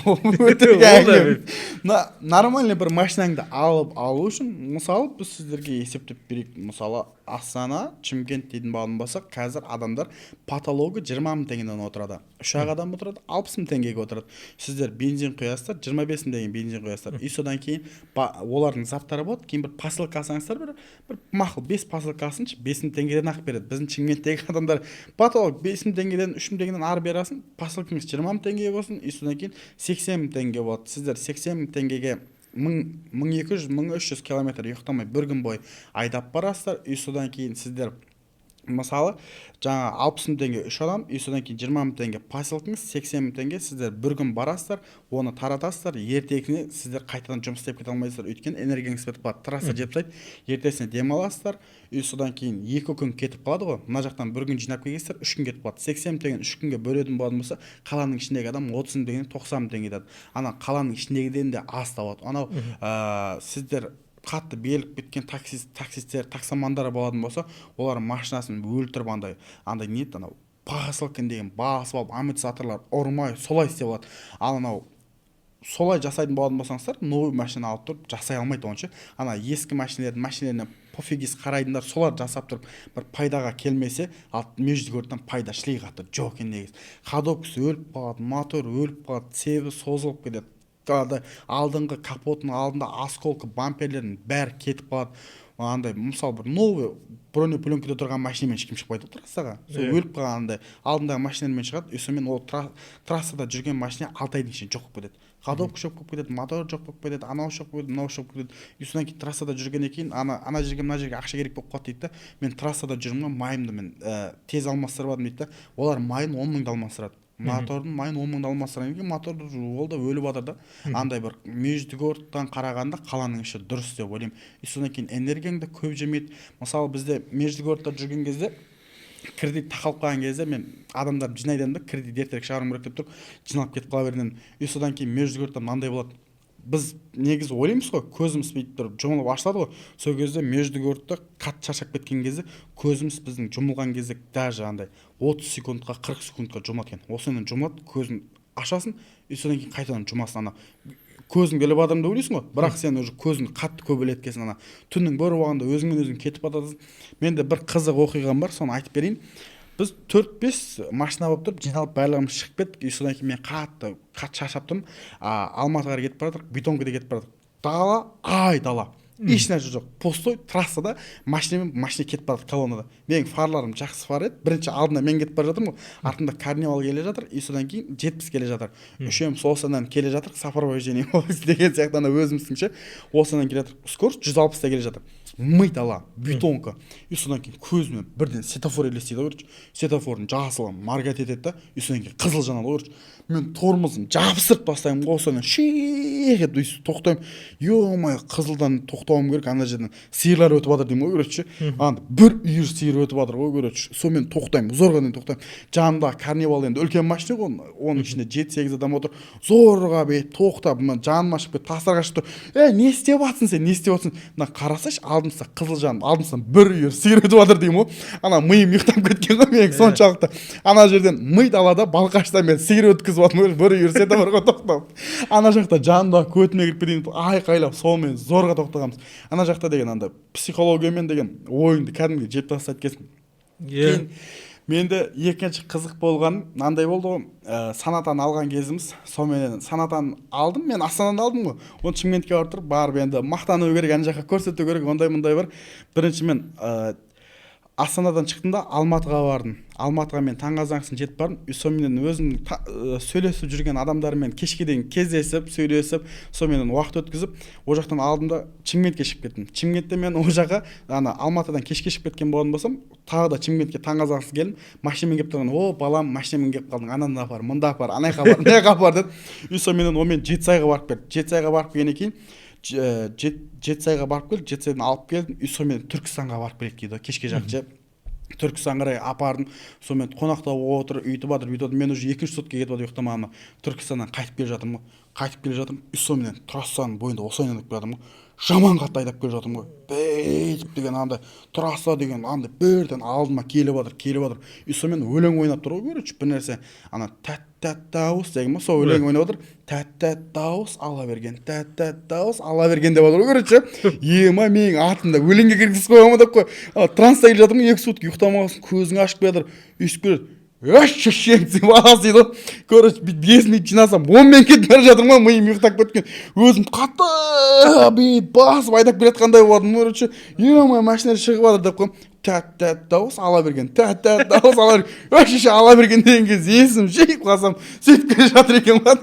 Нормальный бір машинаңды алу үшін, мысалы біз сіздерге есептеп берейік, мысалы Астана, Чымкент дейтін болатын болсақ, қазір адамдар потологы 20 мың теңгеден отырады. Үш ақ адам отырады, 60 мың теңгеге отырады. Сіздер бензин құясыздар, 25 мың теңге бензин құясыздар. И содан кейін олардың заттары болады. Кейін бір посылка алсаңыздар, бір мақұл 5 посылка алсыншы, 5 мың теңгеден ақ береді. Біздің Чымкенттегі адамдар потолок 5 мың теңгеден, 3 мың теңгеден ары берасың, посылкаңыз 20 мың теңге болсын, и содан кейін 80 мың теңге болады. Сіздер 80 мың теңгеге 1200-1300 километр ұйықтамай бір күн бойы айдап барасыздар. И содан кейін сіздер мысалы жаңа 60 мың теңге 3 адам, и содан кейін 20 мың теңге посылкаңыз, 80 мың теңге сіздер бір күн барасыздар, оны таратасыздар. Ертеңіне сіздер қайтадан жұмыс істеп кете алмайсыздар, өйткені энергияңыз бітіп қалады, трасса жеп тастайды. Ертесіне демаласыздар, и содан кейін 2 күн кетіп қалады ғой. Мына жақтан бір күн жинап келгенсіздер, 3 күн кетіп қалады. 80 мың теңгені 3 күнге бөлетін болатын болса, қаланың ішіндегі адам 30 мың теңгеден 90 мың теңге алады. Ана қаланың ішіндегіден де аз табады. Анау сіздер қатты беріліп кеткен таксисттер, таксомандар болатын болса, олар машинасын өлтіріп андай не еді, анау посылкін деген басып алып, амортизаторлар ұрмай солай істеп алады. Ал анау солай жасайтын болатын болсаңыздар, новый машина алып тұрып жасай алмайды онша. Ана ескі машиналеріне пофигиз қарайдыңдар, солар жасап тұрып бір пайдаға келмесе, ал междүгөрттен пайда шлей қатты жоқ екен негіз. Ходовкасы өліп қалады, мотор өліп қалады, себі созылып кетеді. Алдыңғы капотының алдында осколка бамперлердің бәрі кетіп қалады. Андай мысалы бір новый бронепленкада тұрған машинамен ешкім шықпайды трассаға. Сол өліп қалғандай алдындағы машинамен шығады. И сонымен ол трассада жүрген машина 6 айдың ішінде жоқ болып кетеді. Ходовка жоқ болып кетеді, мотор жоқ болып кетеді, анау жоқ болып кетеді, мынау жоқ болып кетеді. И содан кейін трассада жүргеннен кейін ана жерге мына жерге ақша керек болып қалды дейді да. Мен трассада жүрмін, майымды мен тез алмастырып алдым дейді да. Олар майын 10 мыңды алмастырады. Мотордың майын 10 мыңды алмастырған кейін мотор ол да өліп жатыр да. Андай бір междүгорттан қарағанда қаланың іші дұрыс деп ойлаймын. И содан кейін энергияң да көп жемейді. Мысалы бізде междүгордта жүрген кезде кредит тақалып қалған кезде мен адамдарды жинайдым да, кредит ертерек шығаруым керек деп тұрып жиналып кетіп қала бердім. И содан кейін междүгордта мынандай болады. Біз негізі ойлаймыз ғой, көзіміз бүйтіп тұрып жұмылып ашылады ғой. Сол кезде междүгордта қатты шаршап кеткен кезде көзіміз біздің жұмылған кезде даже андай 30 секундқа 40 секундқа жұмады екен. Осымен жұмады, көзін ашасың, и содан кейін қайтадан жұмасың. Ана көзің келіп адамды ойлайсың ғой, бірақ сен уже көзін қатты көбелеткесің. Ана түннің бір уақытында өзіңмен өзің кетіп жатасың. Менде бір қызық оқиғам бар, соны айтып берейін. Біз 4-5 машина болып тұрып жиналып барлығымыз шығып кеттік. И содан кейін мен қатты шаршап тұрмын. Алматыға кетіп бара жатырмық, Бетонкаға кетіп бара жатырмық. Дала. Еш нәрсе жоқ. Пустой трассада машина кетіп бара жатыр колоннада. Менің фарларым жақсы фар еді. Бірінші алдында мен кетіп бара жатырмын ғой. Артында карнивал келе жатыр, и содан кейін 70 келе жатыр. Үшеуміз осыдан келе жатыр, сопровождение деген сияқты ана өзіміздің осыдан келе жатыр. Скорость 160-та келе жатыр. Мы дала, бетонка. И содан кейін көзімен бірден светофор елестейді ғой. Светофордың жасылы маргат етеді да, и содан кейін қызыл жанады ғой. Мен тормозын жабыстырып тастаймын ғой, содан шех етіп тоқтаймын. Ё-май, қызылдан тоқтауым керек, ана жерден сиырлар өтіп жатыр деймін ғой, көреді. Анда бір үйір сиыр өтіп жатыр ғой, көреді. Сонымен тоқтаймын, зорға дейін тоқтаймын. Жанымда карнивал енді үлкен машина ғой, оның ішінде 7-8 адам отыр. Зорға бет тоқтап, жаным ашып кетіп тастарға шығып тұр. Не істеп жатсың сен, не істеп жатсың? Мына қарасайшы, алдымызда қызыл жаным, алдымыздан бір үйір сиыр өтіп жатыр деймін ғой. Ана миым ұйықтап кеткен ғой менің соншалықты. Ана жерден ми далада балқашта мен сиыр өткізіп жатырмын, бір үйір светофорға тоқтап. Ана жақта жанымда көтіме кіріп кетейін, айқайлап сонымен зорға тоқтағанбыз. Ана жақта деген андай психологиямен деген ойыңды кәдімгі жеп тастайды екенсің. Кейін менде екінші қызық болған мынандай болды ғой, санатаны алған кезіміз. Сонымен санатаны алдым, мен Астанадан алдым ғой. Оны Чымкентке барып енді мақтану керек, ана жаққа көрсету керек, ондай бар. Бірінші мен Астанадан шықтым да Алматыға бардым. Алматыға мен таңғазаңсын жетіп бардым. Сонымен өзім сөйлесіп жүрген адамдармен кешке дейін кездесіп, сөйлесіп, сонымен уақыт өткізіп, о жақтан алдымда Чымкентке шығып кеттім. Чымкентте мен о жаққа Алматыдан кешке шығып кеткен болатын болсам, тағы да Чымкентке таңғазаңсыз келдім. Машинамен келіп тұрған, о балам, машинамен келіп қалдың, ананда апар, мында апар, анайқа апар, мынаяққа апар деді. Сонымен онымен Жетісайға барып келдім. Жетісайға барып келгеннен кейін Жетісайға барып келдім, Жетісайдан алып келдім, и сонымен Түркістанға барып келдік дейді, кешке жақшы. Түркістан қарай апардым, сонымен қонақта отыр, үйтіп жатыр, мен уже екінші сутка кетіп жатыр ұйықтамағаныма. Түркістаннан қайтып келе жатырмын, и сонымен трассаның бойында осы ойнадық жатырмын. жаман қатты айдап келе жатырмын ғой. Бейтіп деген андай трасса деген андай бірден алдыма келіп жатыр. И сонымен өлең ойнап тұр ғой, короче, бір нәрсе. Ана тәт дауыс деген ма, сол өлең ойнап отыр. Тәт дауыс ала берген, тәт дауыс ала берген деп отыр ғой, короче. Ема менің атымда өлеңге кіргізіп қоямын деп қой. Транста келе жатырмын, 2 сутки ұйықтамағансың, көзің ашып келе жатыр. Үйсіп келеді. Ощущение баласы дейді. Короче, бесін жинасам, 10 мен кетіп бара жатырмын, миым ұйықтап кеткен. Өзім қатты басып айдап келе жатқандай болдым. Короче, ема машина шығып жатыр деп қойым. Тәт дауыс ала берген, тәт дауыс ала берген. Вообще ала берген деген кезде есім жиып қалсам, сөйтіп келе жатыр екен ба.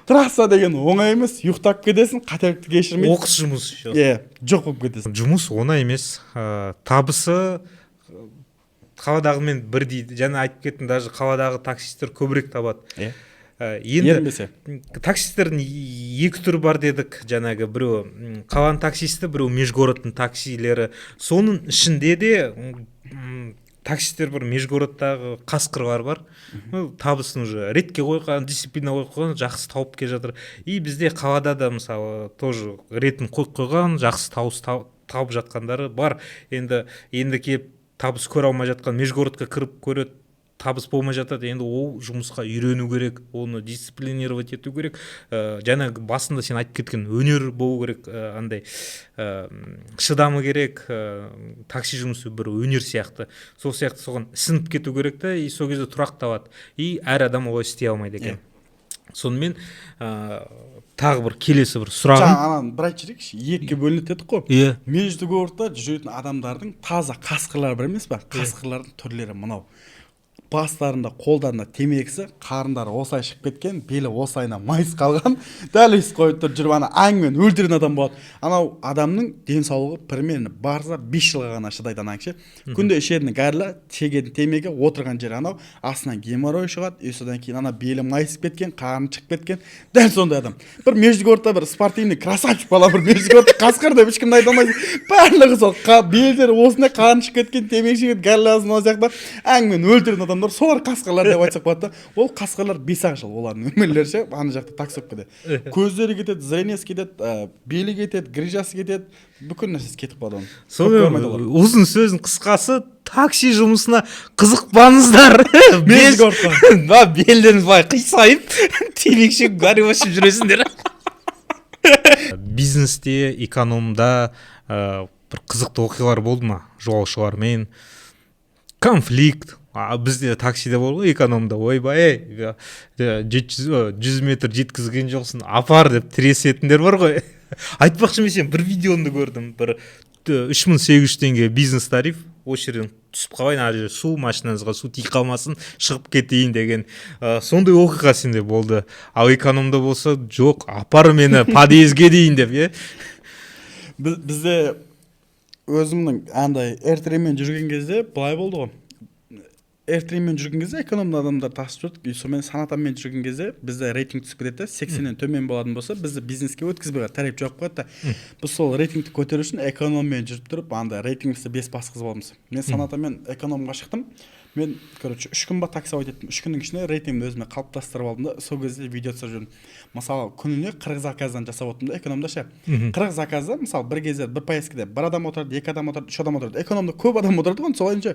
Трасса деген оңай емес, ұйықтап кетесің, қателікті кешірмейді. Оқыс жұмыс. Жоқ болып кетесің. Жұмыс оңай емес. Табысы қаладағымен бір дейді. Жаңа айтып кеттім, даже қаладағы таксистер көбірек табады. Енді таксистердің 2 түрі бар дедік. Жаңағы біреу қаланың таксисті, біреу межгородтың таксилері. Соның ішінде де таксистер бар, межгородтағы қасқырлар бар. Табысын уже ретке қойған, дисциплина қойған, жақсы тауып келе жатыр. И бізде қалада да мысалы тоже ретін қойып қойған, жақсы тауып жатқандары бар. Енді келіп табыс көре алмай жатқан, межгородқа кіріп көреді, табыс болмай жатады. Енді ол жұмысқа үйрену керек, оны дисциплинировать ету керек. Жаңа басында сен айтып кеткен өнер болу керек, андай шыдамы керек. Такси жұмысы бір өнер сияқты. Сол сияқты соған сынып кету керек та, и сол кезде тұрақ табады. И әр адам олай істей алмайды екен. Сонымен тағы бір келесі бір сұрағым. Анан бір айтып жіберейікші, 2-ге бөлінеді дедік қой. Межгородта жүретін адамдардың таза қасқырлар бар емес па? Қасқырлардың түрлері мынау. Бастарында, қолдарында темекісі, қарындары осылай шығып кеткен, белі осылайына майыс қалған, дәл өйстіп қойып тұр, жүріп ана аңмен өлтірген адам болады. Анау адамның денсаулығы примерно барса 5 жылға ғана шыдайды анаңшы. Күнде ішетін гәрлі, шегетін темекі, отырған жері анау, астынан геморрой шығады, и содан кейін ана белі майысып кеткен, қарны шығып кеткен, дәл сондай адам. Бір Межгородта бір спортивный красавчик бала, бір Межгородта қасқыр деп ешкімді айта алмайсың. Барлығы сол белдері осындай қарны шығып кеткен, темекі шегетін гәрлі азын ол сияқты аңмен өлтірген адам. Солар қасқырлар деп айтсақ болады. Ол қасқырлар 5 жыл олардың өмірлері ше, ана жақта таксопкада. Көздері кетеді, зрениесі кетеді, белі кетеді, грижасы кетеді, бүкіл нәрсесі кетіп қалады оның. Ұзын сөздің қысқасы, такси жұмысына қызықпаңыздар. Белдеріңіз былай қисайып, темекі шегіп гарри басып жүресіңдер. Бизнесте, экономда бір қызықты оқиғалар болды ма? Жолаушылармен конфликт. Бізде таксиде болды, экономда ойбай, 100 метр жеткізген жоқсын, апар деп тіресетіндер бар ғой. Айтпақшы мен сен бір видеоны көрдім, бір 3800 теңге бизнес тариф, осы жерден түсіп қалайын, ана жерде су, машинаңызға су тиіп қалмасын, шығып кетейін деген. Сондай оқиға сенде болды. Ал экономда болса, жоқ, апар мені подъездге дейін деп, Бізде өзімнің андай эртремен жүрген кезде былай болды ғой. Эртремен жүрген кезде экономды адамдар тасып жүрдік. И сонымен санатамен жүрген кезде бізде рейтинг түсіп кетеді, 80-нен төмен болатын болса, бізді бизнеске өткізбей тариф жоқ қояды. Біз сол рейтингті көтеру үшін экономмен жүріп тұрып, анда рейтингісі 5 басқыз боламыз. Мен санатамен экономға шықтым. Мен, короче, 3 күн ба таксовать еттім. 3 күннің ішінде рейтингімді өзіме қалыптастырып алдым да, сол кезде видео түсіріп жүрдім. Мысалы, күніне 40 заказдан жасап отырдым да, экономда ше. 40 заказда, мысалы, бір кезде бір поездкеде бір адам отырды, 2 адам отырды, 3 адам отырды. Экономда көп адам отырды ғой, солайынша.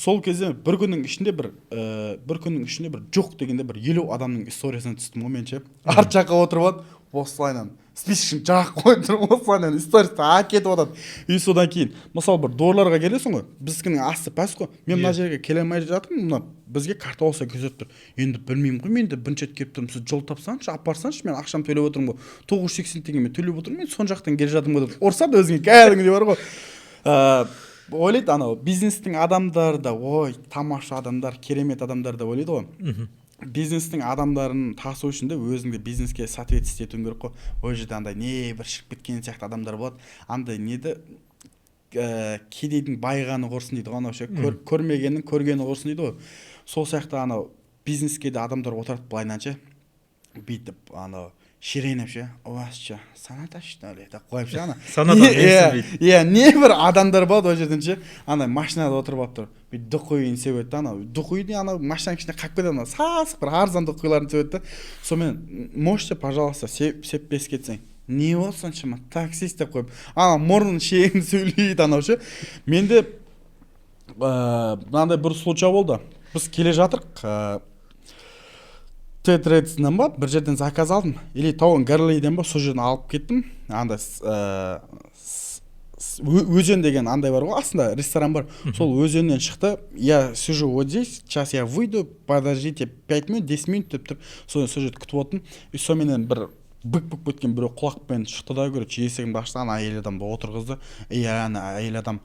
Сол кезде бір күннің ішінде бір жоқ дегенде бір 50 адамның историясына түстім ғой мен ше. Арт жаққа отырып алып, осылайынан списокшін жақ қойып тұрып осылайынан историясы кетіп жатады. И содан кейін, мысалы бір дорларға келесің ғой, біздікінің асты пәс қой. Мен мына жерге келе алмай жатырмын, мына бізге карта болса көзеп тұр. Енді білмеймін ғой, мен де бірінші рет келіп тұрмын, сіз жол тапсаңызшы, апарсаңызшы, мен ақшам төлеп отырмын ғой. 980 теңге мен төлеп отырмын, мен сон жақтан келе жатырмын ғой деп. Ұрсады өзіңе кәдімгідей бар ғой. Ойлайды анау бизнестің адамдары да, ой, тамаша адамдар, керемет адамдар да ойлайды ғой. Бизнестің адамдарын тасу үшін де өзіңді бизнеске соответствовать етуің керек қой. Ол жерде андай не бір шығып кеткен сияқты адамдар болады. Андай неді кедейдің байығаны құрсын дейді ғой, анау ше, көрмегеннің көргені құрсын дейді ғой. Сол сияқты анау бизнеске де адамдар отырады былайнанша бүйтіп анау шіреніп ше, у вас что, саната что ли деп қойып ше ана. Саната менсінбейді. Не бір адамдар болады ол жерден ше, ана машинада отырып алып тұр. Бүйтіп дұқиын себеді да, анау дұқиды анау машинаның ішіне қалып кетеді, анау сасық бір арзан дұқиларын себеді да. Сонымен можете, пожалуйста, сеп кетсең. не болды соншама таксист деп қойып ана мұрнын шегін сөйлейді анау ше. Менде мынандай бір случай болды. Біз келе жатырық Т-Трейдсінен ба бір жерден заказ алдым или Тоуын Гарлейден ба сол жерден алып кеттім. Андай өзен деген андай бар ғой, астында ресторан бар. Сол өзеннен шықты. Я сижу вот здесь, сейчас я выйду, подождите 5 минут, 10 минут деп тұрып, сол жерде күтіп отырдым. И сонымен бір бүк-бүк өткен біреу құлақпен шықты да, короче, есігімді ашты, ана әйел адамды отырғызды. И ана әйел адам: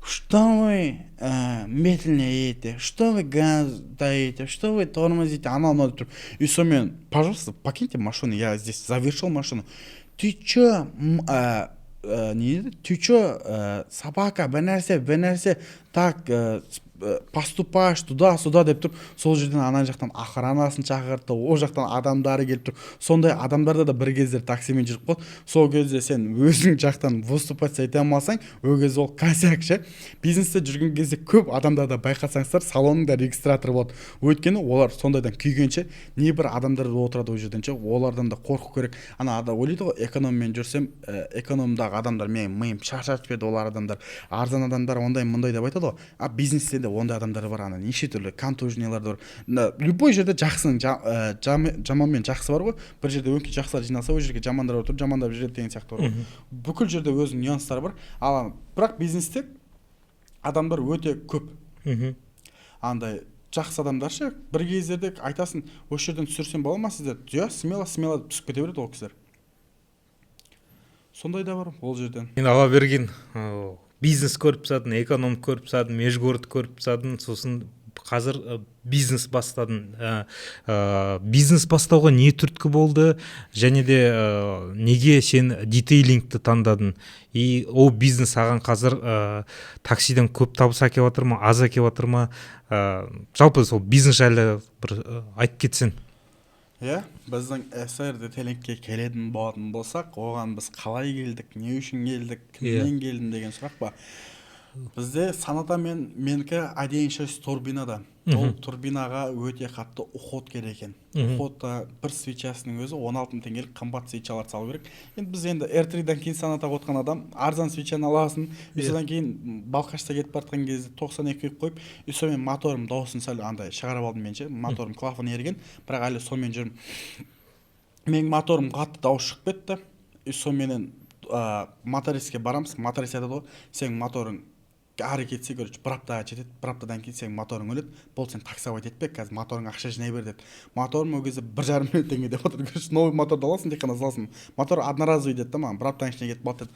что вы медленно едете, что вы газ даете, что вы тормозите, анау деп тұрып. И сонымен: пожалуйста, покиньте машину, я здесь завершил машину. Ты чё, ты чё, собака, бір нәрсе, так поступаешь туда-сюда деп тұрып, сол жерден ана жақтан охранасын шақыртты, ол жақтан адамдары келіп тұр. Сондай адамдарда да бір кездер таксимен жүріп қалды. Сол кезде сен өзің жақтан выступать ете алмасаң, ол кезде ол косяк ше. Бизнесте жүрген кезде көп адамдарды байқасаңыздар, салонында регистратор болады. Өйткені олар сондайдан күйгенше, не бір адамдар отырады ол жерден ше, олардан да қорқу керек. Ана ада ойлайды ғой, экономмен жүрсем, экономдағы адамдар менің миым шаршатып еді, олар адамдар арзан адамдар ондай-мындай деп айтады ғой. А бизнесте ондай адамдар бар, ана неше түрлі контужниялар бар. Любой жерде жақсының жаманмен жақсы бар ғой. Бір жерде өңкей жақсылар жиналса, ол жерге жамандар отыр, жамандар бір жерде деген сияқты бар ғой. Бүкіл жерде өзінің нюанстары бар. Ал бірақ бизнесте адамдар өте көп. Андай жақсы адамдар ше, бір кездерде айтасың, осы жерден түсірсем бола ма сіздер? Жо, смело түсіп кете береді ол кісілер. Сондай да бар ол жерден. Мен ала берген бизнес көріп тастадым, эконом көріп тастадым, межгород көріп тастадым, сосын қазір бизнес бастадым. Бизнес бастауға не түрткі болды, және де неге сен детейлингті таңдадың? И ол бизнес аған қазір таксиден көп табыс әкеп жатыр ма, аз әкеп жатыр ма? Жалпы сол бизнес жайлы бір айтып кетсең. Біздің СР детейлингке келетін болатын болсақ, оған біз қалай келдік, не үшін келдік, кімнен келдім деген сұрақ па. Бізде саната менікі 1.6 турбинада. Ол турбинаға өте қатты уход керек екен. Уходта бір свечасының өзі 16 теңгелік қымбат свечалар салу керек. Енді біз енді R3-дан кейін санатаға отқан адам арзан свечаны аласын, содан кейін Балқашта кетіп бартқан кезде 92 қойып, сонымен моторым дауысын сәл андай шығарып алдым мен ше. Моторым клапан ерген, бірақ әлі сонымен жүрмін. Менің моторым қатты дауыс шығып кетті. Сонымен моториске барамыз. Моторис айтады ғой, сенің моторың ары кетсе, короче, бір аптаға жетеді, бір аптадан кейін сенің моторың өледі, бұл сен таксовать етпе, қазір моторың ақша жинай бер деді. Моторым ол кезде 1,5 миллион теңге деп отыр. Короче, новый моторды аласың, тек қана саласың. Мотор одноразовый деді да маған, бір аптаның ішінде кетіп қалды деді.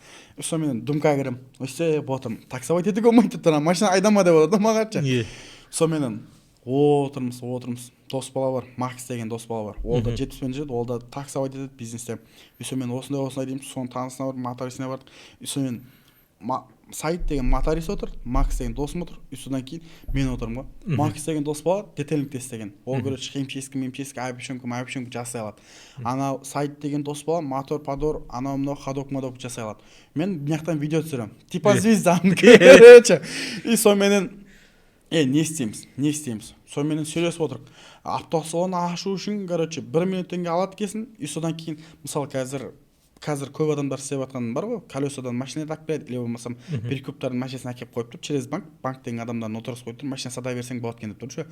Сонымен думка кірем, өстіп отырмын, таксовать етуге болмайды деп тұр, машина айдама деп отыр да маған ше. Сонымен отырмыз. Дос бала бар, Макс деген дос бала бар. Ол да 70-пен жүреді, ол да таксовать етеді бизнесте. Сонымен осындай дейміз, соның танысына бардық, моторисіне бардық. Сонымен Сайт деген моторис отыр, Макс деген досым отыр, содан кейін мен отырмын ғой. Макс деген дос бала детейлинг істеген. Ол короче химчистка, айпишонка жасай алады. Ана Сайт деген дос бала мотор, подор, анау мынау ходок жасай алады. Мен бұл жақтан видео түсіремін. Типа звездамын, короче. И сонымен не істейміз? Сонымен сөйлесіп отырық. Автосалон ашу үшін, короче, 1 минут теңге алады кесін. И содан кейін, мысалы қазір көп адамдар істеп жатқан бар ғой, колесодан машина тақып береді, или болмасам перекуптардың машинасын әкеп қойып тұр через банк деген адамдардың отырғызып қойып тұр, машина сата берсең болады екен деп тұр ше.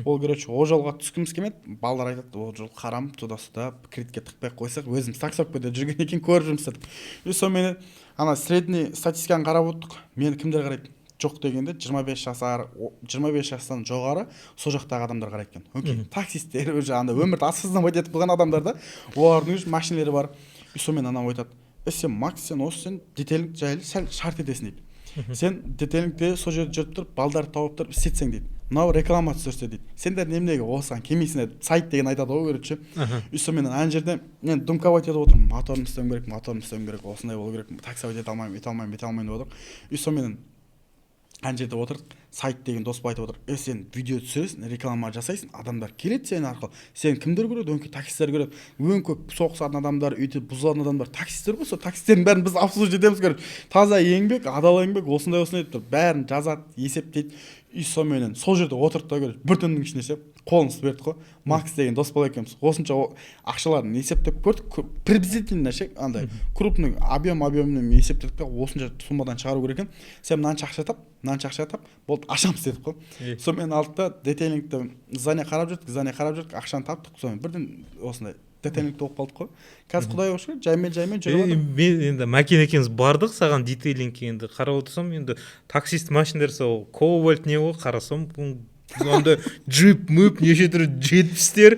Ол короче, ол жолға түскіміз келмеді. Балалар айтады, ол жол қарам, туда-сюда кредитке тықпай қойсақ, өзіміз таксовкада жүрген екен көріп жүрміз дедік. И сонымен ана средний статистиканы қарап отырдық. Мені кімдер қарайды? Жоқ дегенде 25 жастан жоғары сол жақтағы адамдар қарайды екен. Окей, таксисттер уже анда өмірді осознавать етіп қойған адамдар да, олардың уже машиналары бар. И сонымен анау айтады, сен Макс, сен детейлинг жайлы сәл шарт етесің дейді. Сен детейлингте сол жерде жүріп тұрып, балдарды тауып тұрып істетсең дейді. Мынау реклама түсірсе дейді. Сендер неменеге осыған келмейсің деді. Сайт деген айтады ғой, короче. И сонымен ана жерде мен думковать етіп отырмын. Моторым істеуім керек, осындай болу керек. Таксовать ете алмаймын деп отырмын. И сонымен ана жерде отырдық. Сайт деген дос айтып отыр. Сен видео түсіресің, реклама жасайсың, адамдар келеді сен арқылы. Сен кімдер көреді? Өңкей таксисттер көреді. Өңкей соғысатын адамдар, өйтіп бұзылатын адамдар, таксисттер ғой. Сол таксистердің бәрін біз обслуживать етеміз, көреді. Таза еңбек, адал еңбек, осындай деп тұр. Бәрін жазады, есептейді. и сонымен сол жерде отырды да бір түннің ішінде ше қолын жіберді ғой. Макс деген дос бала екеуміз осынша ақшаларын есептеп көрдік, приблизительно ше андай крупный объеммен есептедік та осынша суммадан шығару керек екен. Сен мынанша ақша тап болды ашамыз дедік қой. Сонымен алдық да детейлингті здание қарап жүрдік, ақшаны таптық, сонымен бірден осындай детейлингті оқып қалдық қой. Қазір құдайға шүкір жаймен жүріп жатыр. Мен енді Мәкен екеуміз бардық саған детейлингке, енді қарап отырсам, енді таксист машиналар сол Кобальт не ғой, қарасам онда джип мүп неше түрлі жетпістер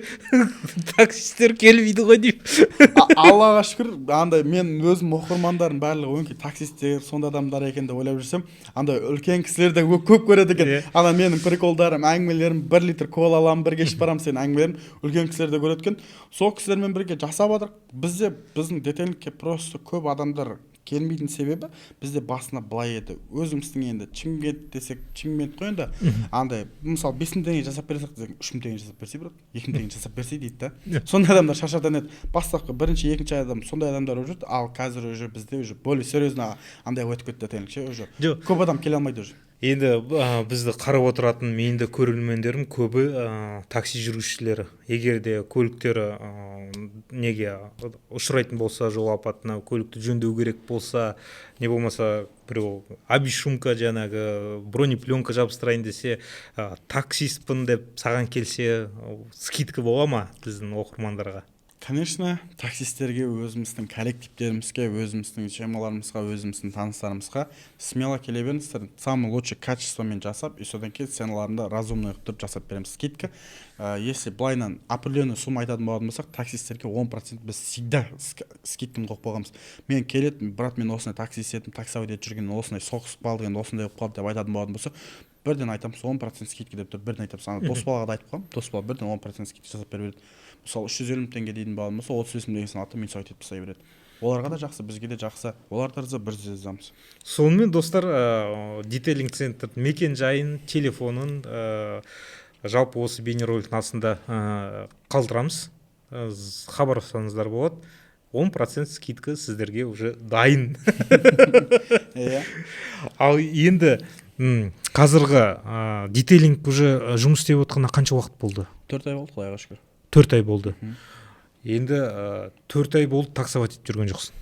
таксисттер келмейді ғой деймін. Аллаға шүкір, андай мен өзім оқырмандарым барлығы өңкей таксисттер сондай адамдар екен деп ойлап жүрсем, андай үлкен кісілер де көп көреді екен. Ана менің приколдарым, әңгімелерім, 1 литр кола аламын, бірге ішіп барамын, сенің әңгімелерің үлкен кісілер де көреді екен. Сол кісілермен бірге жасап жатырық. Біздің детейлингке просто көп адамдар келмейтін себебі бізде басына былай еді. Өзіміздің енді Шымкент десек, Шымкент қой енді. Андай, мысалы 5000 теңге жасап берсек десек, 3000 теңге жасап берсе, бірақ 2000 теңге жасап берсе дейді да. Сондай адамдар шаршадан еді. Бастапқы бірінші, екінші адам сондай адамдар жүрді, ал қазір уже бізде уже более серьезно андай өтіп кетті детейлинг ше уже. Көп адам келе алмайды уже. Енді бізді қарап отыратын менің де көрермендерім көбі такси жүргізушілері. Егер де көліктері неге ұшырайтын болса, жол апатына көлікті жөндеу керек болса, не болмаса біреу обешумка жаңағы бронепленка жабыстырайын десе, таксистпін деп саған келсе, скидка бола ма біздің оқырмандарға? Конечно, таксистерге, өзіміздің коллективтерімізге, өзіміздің жемаларымызға, өзіміздің таныстарымызға смело келе беріңіздер. Самый лучший качествомен жасап, и содан кейін сценаларында разумный тұрып жасап береміз скидка. Если былайнан определенный сумма айтатын болатын болсақ, таксистерге 10% біз всегда скидканы қойып қойғанбыз. Мен келеді, брат, мен осындай таксист едім, таксовать етіп жүрген, осындай соғысып қалды, осындай болып қалды деп айтатын болатын болса, бірден айтамыз 10% скидка деп тұр, бірден айтамыз. Дос балаға да айтып қоймын, дос бала бірден 10% скидка жасап беріп береді. Мысалы 350 теңге дейтін болатын болса, 35 теңгесін алып мен сайтып тастай береді. Оларға да жақсы, бізге де жақсы. Олар да риза, біз де ризамыз. Сонымен достар, детейлинг центр мекен жайын, телефонын жалпы осы бейнероликтің астында қалдырамыз. Хабарласаңыздар болады. 10% скидка сіздерге уже дайын. Ал енді қазіргі детейлинг уже жұмыс істеп отқанына қанша уақыт болды? 4 ай болды, құдайға шүкір. 4 ай болды. Енді 4 ай болды таксовать етіп жүрген жоқсың.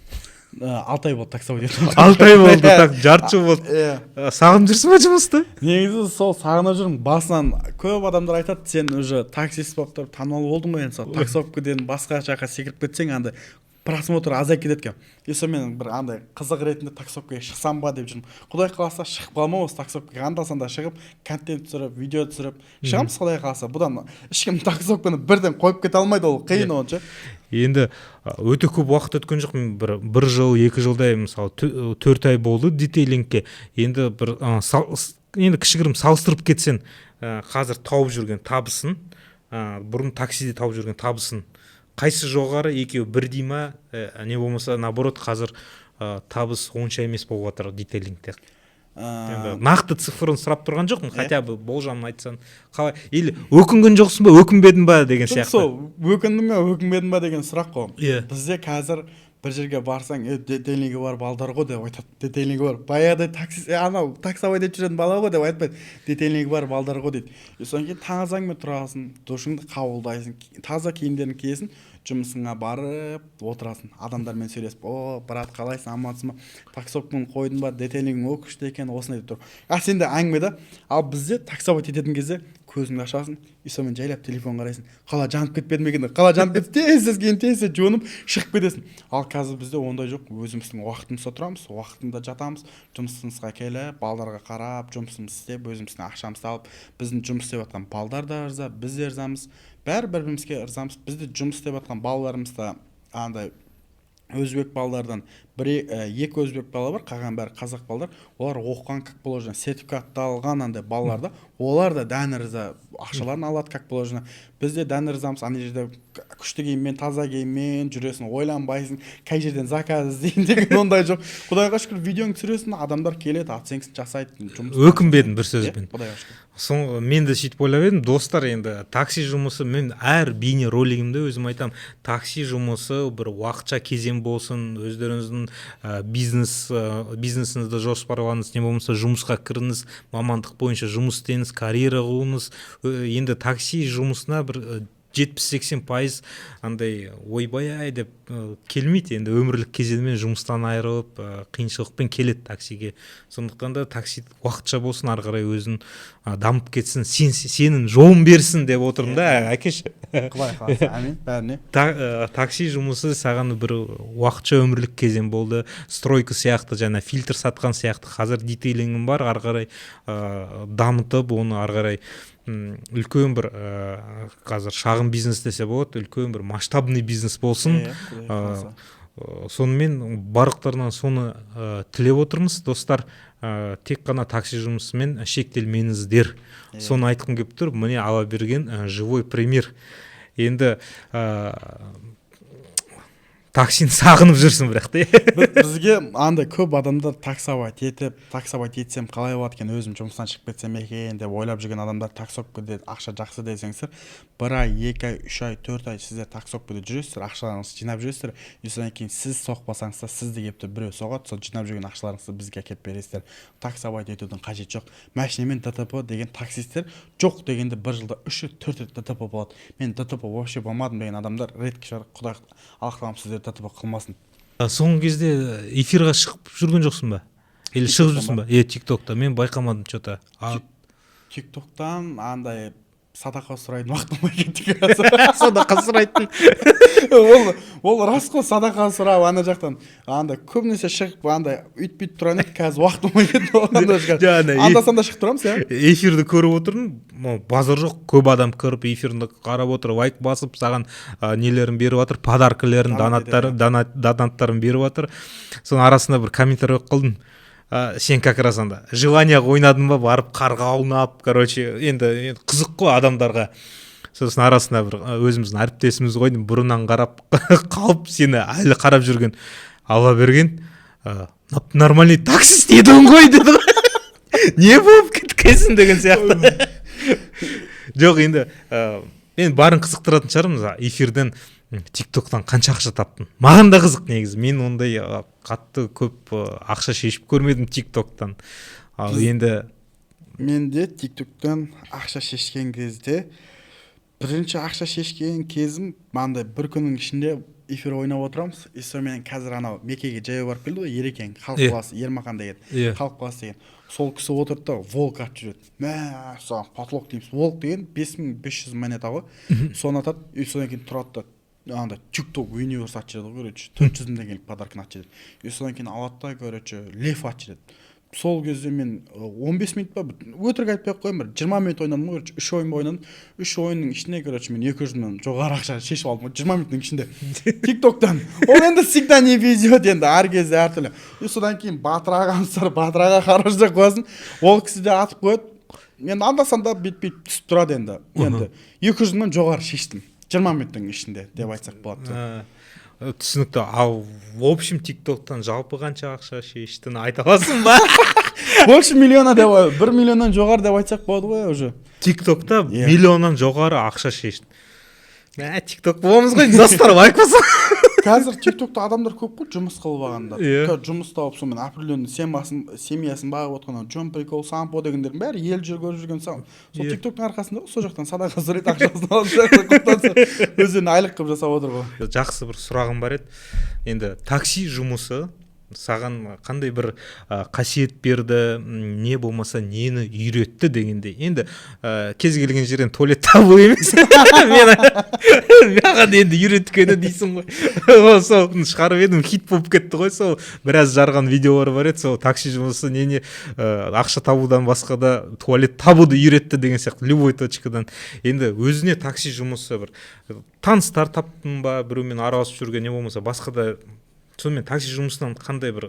6 ай болды таксовать етіп. 6 ай болды, жарты жыл болды. Сағынып жүрсің ба жұмысты? Негізі сол сағынып жүрмін. Басынан көп адамдар айтады, сен уже таксист болып тұрып танымал болдың ғой, енді сол таксовкадан басқа жаққа секіріп кетсең, андай просмотр азайып кетеді екен. И сонымен бір андай қызық ретінде таксовкаға шықсам ба деп жүрмін. Құдай қаласа шығып қалмау, осы таксовкаға анда-санда шығып, контент түсіріп, видео түсіріп шығамыз, құдай қаласа. Бұдан ешкім таксовканы бірден қойып кете алмайды, ол қиын онша. Енді өте көп уақыт өткен жоқ, бір жыл, 2 жылдай, мысалы 4 ай болды детейлингке. Енді бір енді кішігірім салыстырып кетсен, қазір тауып жүрген табысын, бұрын таксиде тауып жүрген табысын қайсы жоғары, екеуі бірдей ма, не болмаса наоборот қазір табыс онша емес болып жатыр детейлингте? Нақты цифрын сұрап тұрған жоқпын, хотя бы болжамын айтсаң. Қалай? Или өкінген жоқсың ба, өкінбедің ба деген сияқты. Сол, өкіндің ба, өкінбедің ба деген сұрақ қой. Бізде қазір бір жерге барсаң, детейлингі бар балдар ғой деп айтады. Детейлингі бар. Баяғыдай анау таксовать етіп жүрген бала ғой деп айтпайды. Детейлингі бар балдар ғой дейді. Содан кейін таңызаңмен тұрасың, душыңды қабылдайсың, таза киімдерін киесің, жұмысыңа барып отырасың, адамдармен сөйлесіп, о, брат, қалайсың, амансың ба, таксовканы қойдың ба, детейлингің өкішті екен, осындай деп тұр. Сенде әңгіме да, ал бізде таксовать ететін кезде көзіңді ашасың, и сонымен жайлап телефон қарайсың. Қала жанып кетпеді ме екен? Қала жанып кетті, тез жуынып шығып кетесің. Ал қазір бізде ондай жоқ. Өзіміздің уақытымызда тұрамыз, уақытында жатамыз, жұмысымызға келіп, балдарға қарап, жұмысымызды істеп, өзіміздің ақшамызды алып, біздің жұмыс істеп жатқан балдар да ырза, біз де ырзамыз, бәрі-бірімізге ырзамыз. Бізде жұмыс істеп жатқан балаларымыз да андай өзбек балалардан екі өзбек бала бар, қалған бәрі қазақ балалар. Олар оқыған, как положено, сертификатталған андай балалар да, олар да дән ырза ақшаларын алады, как положено. Біз де дән ырзамыз, ана жерде күшті киіммен, таза киіммен жүресің, ойланбайсың, қай жерден заказ іздейін деген ондай жоқ. Құдайға шүкір, видеоны түсіресің, адамдар келеді, оценкасын жасайды. Өкінбедім бір сөзбен. Құдайға шүкір. Мен де сөйтіп ойлап едім, достар, енді такси жұмысы, мен әр бейне ролигімде өзім айтам, такси жұмысы бір уақытша кезең болсын, өздеріңіздің болсын, бизнесіңізді жоспарлаңыз, не болмаса жұмысқа кіріңіз, мамандық бойынша жұмыс істеңіз, карьера қылыңыз. Енді такси жұмысына бір 70-80% андай ойбай деп келмейді. Енді өмірлік кезеңмен жұмыстан айырылып, қиыншылықпен келеді таксиге. Сондықтан да такси уақытша болсын, ары қарай өзін дамып кетсін, сенің жолын берсін деп отырмын да, әкеш. Құдай қаласа, әмин, бәріне. Такси жұмысы саған бір уақытша өмірлік кезең болды. Стройка сияқты, жаңа фильтр сатқан сияқты, қазір детейлингім бар, ары қарай дамытып, оны ары қарай үлкен бір қазір шағын бизнес десе болады, үлкен бір масштабный бизнес болсын. Сонымен барлықтарынан соны тілеп отырмыз, достар. Тек қана такси жұмысымен шектелмеңіздер. Соны айтқым келіп тұр. Міне ала берген живой пример. Енді таксині сағынып жүрсің бірақ те. Бізге андай көп адамдар таксовать етсем қалай болады екен, өзім жұмыстан шығып кетсем екен деп ойлап жүрген адамдар таксовкада ақша жақсы десеңіздер, 1 ай, 2 ай, 3 ай, 4 ай сіздер таксовкада жүресіздер, ақшаларыңызды жинап жүресіздер. Содан кейін сіз соқпасаңыз да сізді келіп біреу соғады, сол жинап жүрген ақшаларыңызды бізге әкеліп бересіздер. Таксовать етудің қажеті жоқ. Машинамен ДТП деген таксистер жоқ дегенде бір жылда 3-4 рет ДТП болады. Мен ДТП вообще болмадым деген адамдар редкі шығар, Құдай алақтағым сіздер ДТП қылмасын. Соңғы кезде эфирға шығып жүрген жоқсың ба? Или шығып жүрсің ба? TikTokта. Мен байқамадым что-то. TikToктан андай садақа сұрайтын уақытым болмай кетті қазір. Садақа сұрайтын. Ол рас қой, садақа сұрап ана жақтан андай көбінесе шығып андай үйтіп тұрған еді, қазір уақытым болмай кетті. Анда-санда шығып тұрамыз, иә. Эфирді көріп отырмын, базар жоқ, көп адам кіріп эфирді қарап отыр, лайк басып, саған нелерін беріп жатыр, подаркалерін, донаттарын беріп жатыр. Соның арасында бір комментарий қылдым. Сен как раз анда желание ойнадың ба, барып қарға аунап, короче, енді қызық қой адамдарға. Сосын арасында бір өзіміздің әріптесіміз қойдым, бұрыннан қарап қалып, сені әлі қарап жүрген Алла берген, нормальный таксист едің ғой деді. Не болып кеткенсің деген сияқты. Жоқ, енді мен барын қызықтыратын шығармыз, эфирден TikToктан қанша ақша таптың? Маған да қызық негізі. Мен ондай қатты көп ақша шешіп көрмедім TikToктан. Ал енді мен де TikToктан ақша шешкен кезде, бірінші ақша шешкен кезім, маңдай бір күннің ішінде эфир ойнап отырамыз. Сонымен қазір анау Мекеге жаяу барып келді ғой, Ерекең, халық қаласы, Ермахан деген, халық қаласы деген. Сол кісі отырды да волк атып жүреді. Соған потолок дейміз. Волк деген 5500 монета ғой. Соны атады, содан кейін тұрады да анда TikTok универс атып жүреді, короче, 400 деген подарканы атып жүреді. Содан кейін алады да, короче, лев атып жүреді. Сол кезде мен 15 минут па, өтірік айтпай қойым, 20 минут ойнадым, короче, 3 ойын ойнадым. 3 ойынның ішінде, короче, мен 200-ден жоғары ақша шешіп алдым, 20 минуттың ішінде. TikToктан. Ол енді всегда не везет, енді әр кезде әртүрлі. Содан кейін батыраға қаражда қойсын, ол кісі де атып қойды. Мен анда-санда бет-бет түсіп тұрады енді. Енді 200-ден жоғары шештім. 20 минуттың ішінде деп айтсақ болады. Түсінікті. Ал в общем TikToктан жалпы қанша ақша шештің айта аласың ба? Больше миллиона деп, 1 миллионнан жоғары деп айтсақ болады ғой уже. TikTokта миллионнан жоғары ақша шештің. TikTok боламыз ғой, достар, лайк басың. Қазір TikTokта адамдар көп қой, жұмыс қылып алғандар. Жұмыс тауып, сонымен определенный семьясын бағып отқан, жон прикол, сампо дегендердің бәрі ел көріп жүрген сам. Сол TikTоктың арқасында сол жақтан садақа сұрайды, ақшасын алып, өзіне айлық қылып жасап отыр ғой. Жақсы бір сұрағым бар еді. Енді такси жұмысы саған қандай бір қасиет берді, не болмаса нені үйретті дегенде. Енді кез келген жерден туалет табу емес. Маған енді үйреткені дейсің ғой. Сол шығарып едім, хит болып кетті ғой. Сол біраз жарған видеолар бар еді. Сол такси жұмысы не ақша табудан басқа да туалет табуды үйретті деген сияқты, любой точкадан. Енді өзіне такси жұмысы бір таныстар таптың ба, біреумен араласып жүрген, не болмаса басқа да. Сонымен такси жұмысынан қандай бір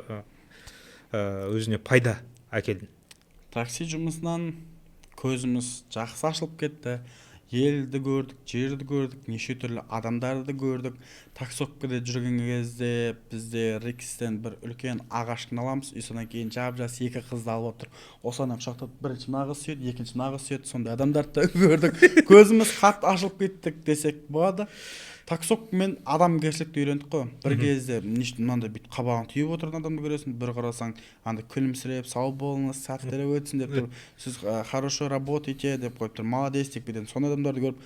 өзіне пайда әкелдің? Такси жұмысынан көзіміз жақсы ашылып кетті. Елді көрдік, жерді көрдік, неше түрлі адамдарды көрдік. Таксовкада жүрген кезде бізде Рикстен бір үлкен ағашын аламыз. Содан кейін жап-жас 2 қызды алып отыр. Осыны құшақтап, бірінші мына қыз сүйеді, екінші мына қыз сүйеді. Сондай адамдарды көрдік. Көзіміз қатты ашылып кеттік десек болады. таксокпен адамгершілікті үйрендік қой. Бір кезде мынандай бүйтіп қабағын түйіп отырған адамды көресің, бір қарасаң андай күлімсіреп сау болыңыз, сәттері өтсін деп тұр, сіз хорошо работаете деп қойып тұр, молодец деп кетеді. Сондай адамдарды көріп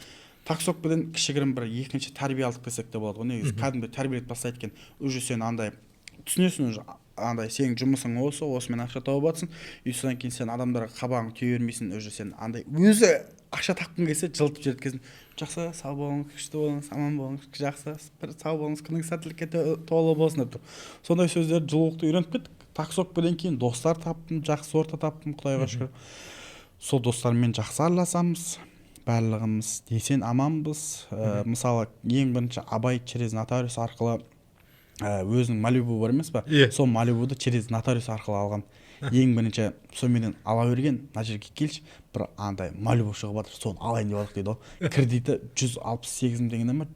таксокпен кішігірім бір екінші тәрбие алдық десек те болады ғой. Негізі кәдімгі тәрбиелеп бастайды екен. Уже сен андай түсінесің, уже андай сенің жұмысың осы, осымен ақша тауып жатсың, и содан кейін сен адамдарға қабағың түйе бермейсің, уже сен андай өзі ақша тапқың келсе жылтып жібереді кезін. Жақсы, сау болыңыз, күшті болыңыз, аман болыңыз, жақсы, бір сау болыңыз, күніңіз сәттілікке толы болсын деп тұр. Сондай сөздерді жылулықты үйреніп кеттік. Таксокпен кейін достар таптым, жақсы орта таптым, Құдайға шүкір. Сол достармен жақсы араласамыз, барлығымыз десен аманбыз. Мысалы ең бірінші Абай через нотариус арқылы өзінің Малибу бар емес па? Сол Малибуды через нотариус арқылы алған. Ең бірінші сонымен ала берген, мына жерге келші, бір андай Малибу шығып жатыр, соны алайын деп алдық дейді ғой. Кредиті 168 мың теңгеден ба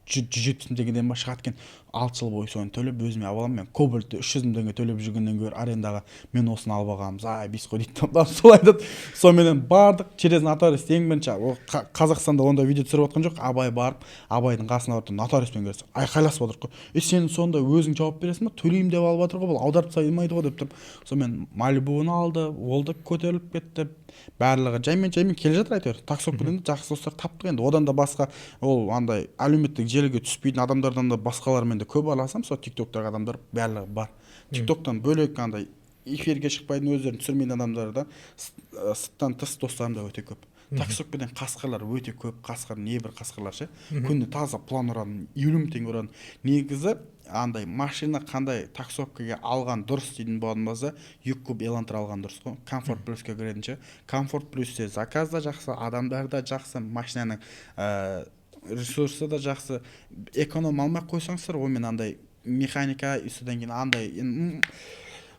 170 мың теңгеден ба шығады екен. 6 жыл бойы соны төлеп өзіме алып аламын. Мен Кобальтты 300 мың теңге төлеп жүргеннен гөрі арендаға мен осыны алып алғанбыз, бес қой дейді. Солай айтады. Сонымен бардық, через нотариус. Ең бірінші Қазақстанда онда видео түсіріп отқан жоқ. Абай барып, Абайдың қасына барып нотариуспен көрсек, айқайласып отырық қой. Сен сонда өзің жауап бересің ба? Төлеймін деп алып жатыр ғой, бұл аударып тастаймайды ғой деп тұрып. Сонымен Малибуны алды, ол да көтеріліп кетті. Барлығы жаймен келе жатыр әйтеуір. Таксокпен жақсы достар таптық енді. Одан да басқа ол андай әлеуметтік желіге түспейтін адамдардан да басқалармен де көп араласамын. Сол тиктоктағы адамдар барлығы бар. Тиктоктан бөлек андай эфирге шықпайтын, өздерін түсірмейтін адамдар да сырттан тыс достарым да өте көп. Таксокпен қасқырлар өте көп, қасқыр небір қасқырлар ше. Күнде таза план ұрады, 50 мың теңге ұрады. Негізі андай машина қандай таксоккаға алған дұрыс дейтін болатын болса, Юккуб Элантра алған дұрыс қой. Комфорт плюске кіретінше. Комфорт плюсте заказ да жақсы, адамдар да жақсы, машинаның ресурсы да жақсы. Эконом алмай қойсаңыздар, онымен андай механика, содан кейін андай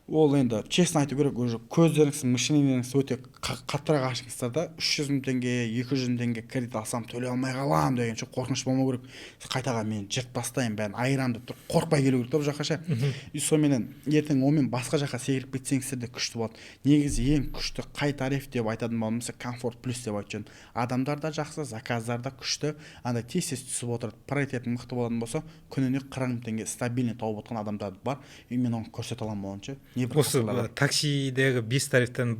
ол енді честно айту керек, уже көздеріңіз, мышлениеңіз өте қаттырақ ашыңыздар да, 300 мың теңге, 200 мың теңге кредит алсам төлей алмай қалам дегенше қорқыныш болмау керек. Қайтаға мен жырт бастайын, бәрін айырам деп тұр, қорқпай келу керек бұл жаққа ше. И соменен ертең онымен басқа жаққа секіріп кетсеңіздер де күшті болады. Негізі ең күшті қай тариф деп айтатын болмаса, комфорт плюс деп айтып жүрмін. Адамдар да жақсы, заказдар да күшті, андай тез түсіп отырады. Приоритеті мықты болатын болса, күніне 40 мың теңге стабильный тауып отқан адамдар бар. И мен оны көрсете аламын болғанша. Осы таксидегі 5 тарифтен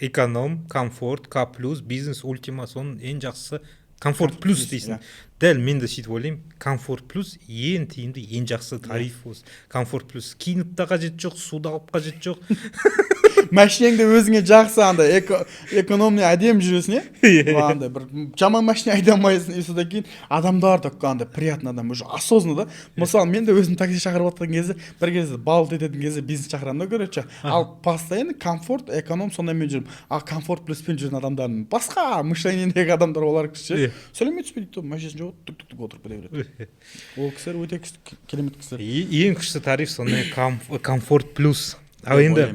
эконом, комфорт, К плюс, бизнес, ультима, соның ең жақсысы комфорт плюс дейсің. Дәл мен де сөйтіп ойлаймын, комфорт плюс ең тиімді, ең жақсы тариф осы. Комфорт плюс киініп та қажет жоқ, суды алып қажет жоқ. Машинеңде өзіңе жақсы андай экономный әдем жүресің, андай бір жаман машина айдамайсың. И содан кейін адамдар да андай приятный адам, уже осознанно да. Мысалы мен де өзім такси шақырып отқан кезде, бір кезде балт ететін кезде бизнес шақырамын да көреді. Ал постоянно комфорт, эконом сондаймен жүрмін. Ал комфорт плюспен жүрген адамдардың басқа мышлениедегі адамдар олар кісі сөйлемей түспейді, машинасын жауып түк отырып кете береді. Ол кісілер өте керемет кісілер. Ең күшті тариф сондай комфорт плюс. Ал енді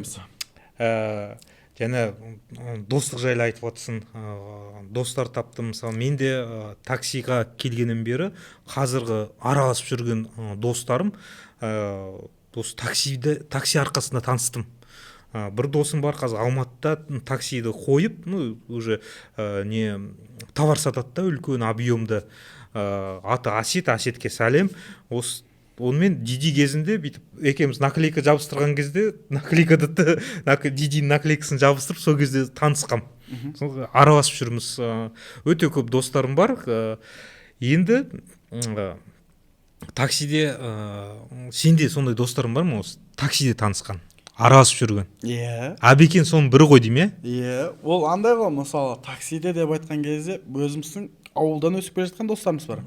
және достық жайлы айтып отырсың, достар таптым. Мысалы мен де таксиға келгеннен бері қазіргі араласып жүрген достарым такси арқасында таныстым. Бір досым бар қазір Алматыда таксиді қойып, уже товар сатады да, үлкен объемды. Аты Асетке сәлем. Онымен Диди кезінде бүйтіп екеуміз наклейка жабыстырған кезде, Дидидің наклейкасын жабыстырып, сол кезде танысқам. Араласып жүрміз. Өте көп достарым бар. Енді таксиде сенде сондай достарым бар ма, осы таксиде танысқан, араласып жүрген? Абекен соның бірі ғой дейм, ол андай ғой, мысалы таксиде деп айтқан кезде өзіміздің ауылдан өсіп келе жатқан достарымыз бар.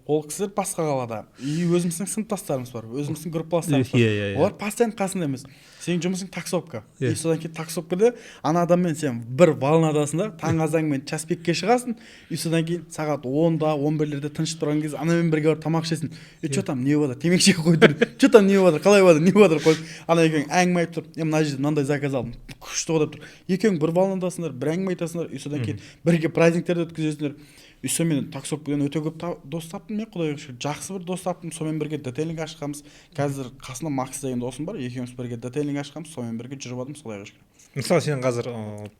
Ол кісілер басқа қалада. И өзіміздің сыныптастарымыз бар, өзіміздің группаластарымыз бар. Олар постоянно қасында емес. Сенің жұмысың таксовка. И содан кейін таксовкада ана адаммен сен бір волнадасың да, таң азанмен часпекке шығасың. И содан кейін сағат 10-да, 11-лерде тыныш тұрған кезде анамен бірге барып тамақ ішесің. Че там не болады? Темекі шегіп қойдыр. Че там не болады? Қалай болады? Не болады? Ана екеуің әңгіме айтып тұр. Мына жерде мынандай заказ алдым. Күшті ғой деп тұр. Екеуің бір волнадасыңдар, бір әңгіме айтасыңдар. И содан кейін бірге праздниктерді өткізесіңдер. И сонымен таксовкадан өте көп дос таптым мен, Құдайға шүкір. Жақсы бір дос таптым. Сонымен бірге детейлинг ашқанбыз. Қазір қасында Макс деген досым бар. Екеуміз бірге детейлинг ашқанбыз. Сонымен бірге жүріп жатырмыз, Құдайға шүкір. Мысалы сен қазір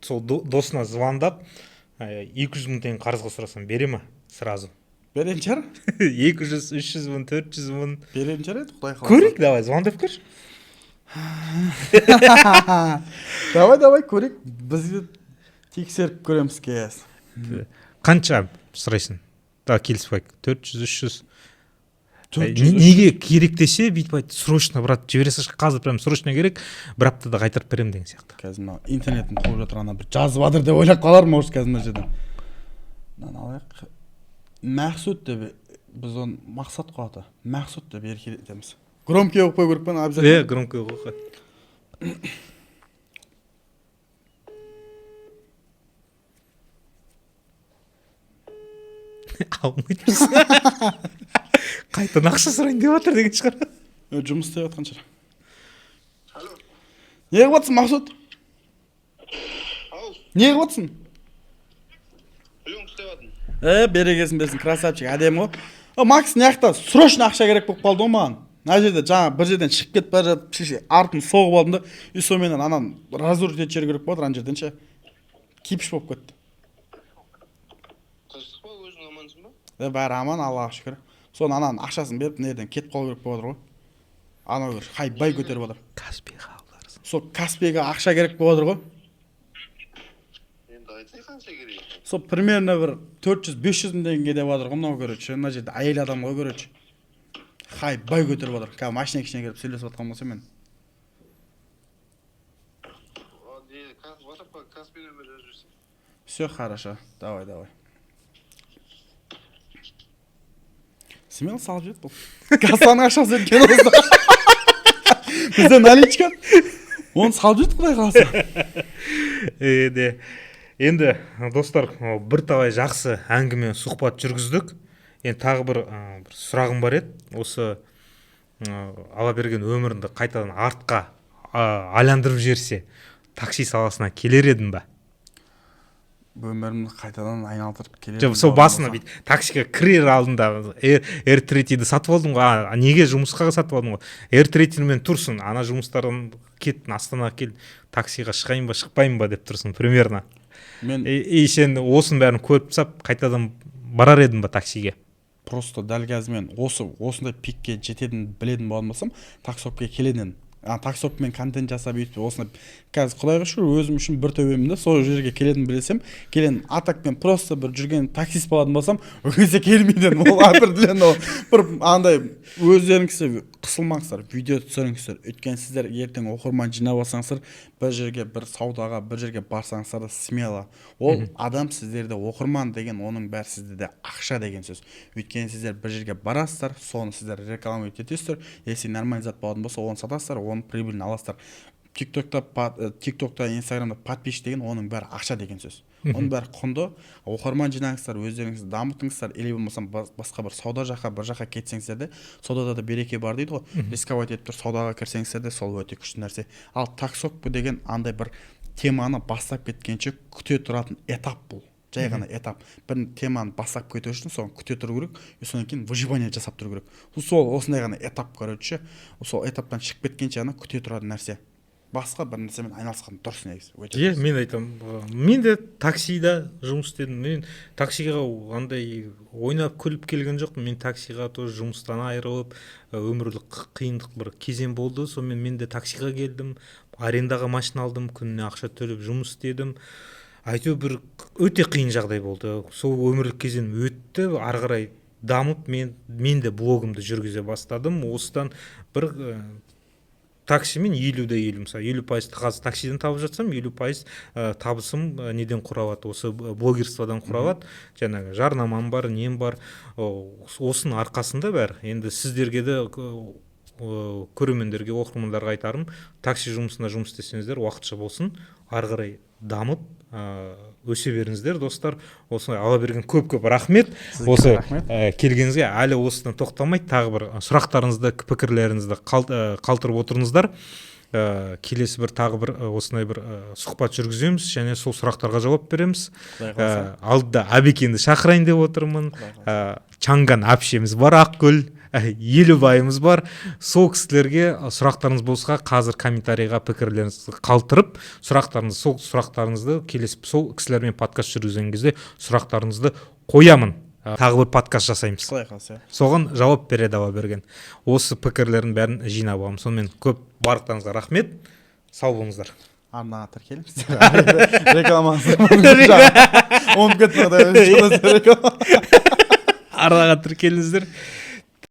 сол досына звондап 200 мың теңге қарызға сұрасаң бере ма сразу? беретін шығар 200-300 мың 400 мың беретін шығар еді құдай қаласа. көрейік, давай звондап көрші. давай көрейік, бізге тексеріп көреміз қазір. Қанша сұрайсың? Да, келіспейік. 400-300. Неге керек десе, бүйтіп айтты, срочно, брат, жібересіз, қазір прям срочно керек, бір аптада қайтарып беремін деген сияқты. Қазір мына интернеттің толып жатырғанда бір жазып жатыр деп ойлап қалар, может, қазір мына жерден. Алайық. Мақсұт деп біз оны мақсат қояды. Мақсұт деп еркелетеміз. Громкий оқып қою керек пе обязательно? Громкий оқы. Алмайтырсың. Қайтадан ақша сұрайын деп жатыр деген шығар. Жұмыс істеп жатқан шығар. Не қылып жатсың, Мақсұт? Не қылып жатсың? Пленка істеп жатырмын. Берекесін берсін, красавчик, әдемі ғой. Макс, мына жақта срочно ақша керек болып қалды ғой маған. Мына жерде жаңа бір жерден шығып кетіп бара жатып, артын соғып алдым да, и сонымен анан разрушить жер керек болды, ана жерден ше. Кипиш болып кетті. Қыстық па, өзің амансың ба? Бәрі аман, Аллаға шүкір. Соны анан ақшасын беріп, неден кетіп қалу керек болып отыр ғой. Анау бір хай-бай көтеріп отыр. Каспийға аларсың. Сол Каспийға ақша керек болып отыр ғой. Енді айтсай қанша керек? Сол примерно бір 400-500 мың теңге деп отыр ғой мынау, короче. Мына жерде әйел адам ғой, короче. Хай-бай көтеріп отыр. Қазір машина кішіне келіп сөйлесіп жатқан болса мен. WhatsApp-қа Каспий нөмір жазып жіберсең. Все хорошо. Давай. Смело салып жіберді бұл. Кассаның ақшасы өткен осы. Бізде наличка. Оны салып жіберді құдай қаласа. Енді достар, бірталай жақсы әңгіме сұхбат жүргіздік. Енді тағы бір сұрағым бар еді. Осы ала берген өміріңді қайтадан артқа айландырып жіберсе, такси саласына келер едің ба? Өмірімді қайтадан айналдырып келер. Сол басына бит таксиге кірер алдында R3-ді сатып алдың ғой. Неге жұмысқа сатып алдың ғой? R3-мен тұрсың, ана жұмыстардан кеттің, Астанаға кел, таксиға шығайын ба, шықпайын ба деп тұрсың примерно. И сен осының бәрін көріп сап, қайтадан барар едің ба таксиге? Просто дәл қазір мен осындай пикке жетедін білетін болмасам, таксопқа келедім. Таксопмен контент жасап өйтіп осыны қазір құдайға шүкір өзім үшін бір төбемін де, сол жерге келедім білесем, келен атакпен просто бір жүрген таксист болатын болсам, өңесе келмейден, ол апырділен ол бір андай өздеріңізсе қысылмаңыздар, видео түсіріңіздер, өйткені сіздер ертең оқырман жинап алсаңыздар, бір жерге бір саудаға, бір жерге барсаңыздар да смело. Ол адам сіздерде оқырман деген, оның бәрі сіздерде ақша деген сөз. Өйткені сіздер бір жерге барасыздар, соны сіздер реклама етесіздер, если нормальный зат болатын болса, оны сатасыздар, оның прибылін аласыздар. TikTokта, Instagramда подписчик деген оның бәрі ақша деген сөз. Оның бәрі құнды. Оқырман жинаңыздар, өздеріңізді дамытыңыздар, или болмасам басқа бір сауда жаққа, бір жаққа кетсеңіздер де, саудада да береке бар дейді ғой. Рисковать етіп тұр, саудаға кірсеңіздер де, сол өте күшті нәрсе. Ал таксок деген андай бір теманы бастап кеткенше күте тұратын этап бұл. Жай ғана этап. Бір теманы бастап кету үшін соны күте тұру керек, содан кейін выживание жасап тұру керек. Сол осындай ғана этап, короче, сол этаптан шығып кеткенше ғана күте тұратын нәрсе. Басқа бір нәрсемен айналысқан дұрыс негізі. Мен айтам, мен де таксида жұмыс істедім. Мен таксиға андай ойнап күліп келген жоқпын. Мен таксиға тоже жұмыстан айырылып, өмірлік қиындық бір кезең болды. Сонымен мен де таксиға келдім, арендаға машина алдым, күніне ақша төлеп жұмыс істедім. Әйтеуір бір өте қиын жағдай болды. Сол өмірлік кезең өтті, ары қарай дамып мен де блогымды жүргізе бастадым. Осыдан бір таксимен 50-50, мысалы 50% қазір таксиден табып жатсам, 50% табысым неден құралады, осы блогерстводан құралады. Жаңағы жарнамам бар, нем бар. Осының арқасында бәрі. Енді сіздерге де көрермендерге, оқырмандарға айтарым, такси жұмысында жұмыс істесеңіздер, уақытша болсын, ары қарай дамып өсе беріңіздер, достар. Осылай ала берген көп рахмет. Осы келгеніңізге әлі осыдан тоқталмайды, тағы бір сұрақтарыңызды, пікірлеріңізді қалтырып отырыңыздар. Келесі бір тағы бір осындай бір сұхбат жүргіземіз, және сол сұрақтарға жауап береміз. Алдыда Әбекенді шақырайын деп отырмын. Чанган әпшеміз бар, Ақгүл, Елубайымыз бар. Сол кісілерге сұрақтарыңыз болса, қазір комментарийға пікірлеріңізді қалтырып, сол сұрақтарыңызды келесі сол кісілермен подкаст жүргізген кезде сұрақтарыңызды қоямын. тағы бір подкаст жасаймыз. Құдай қаласа. Соған жауап береді ала берген. Осы пікірлердің бәрін жинап аламын. Сонымен көп барлықтарыңызға рахмет. Сау болыңыздар. Арнаға тіркеліңіздер. Рекламаңыздар. Оңып кетті. Арнаға тіркеліңіздер.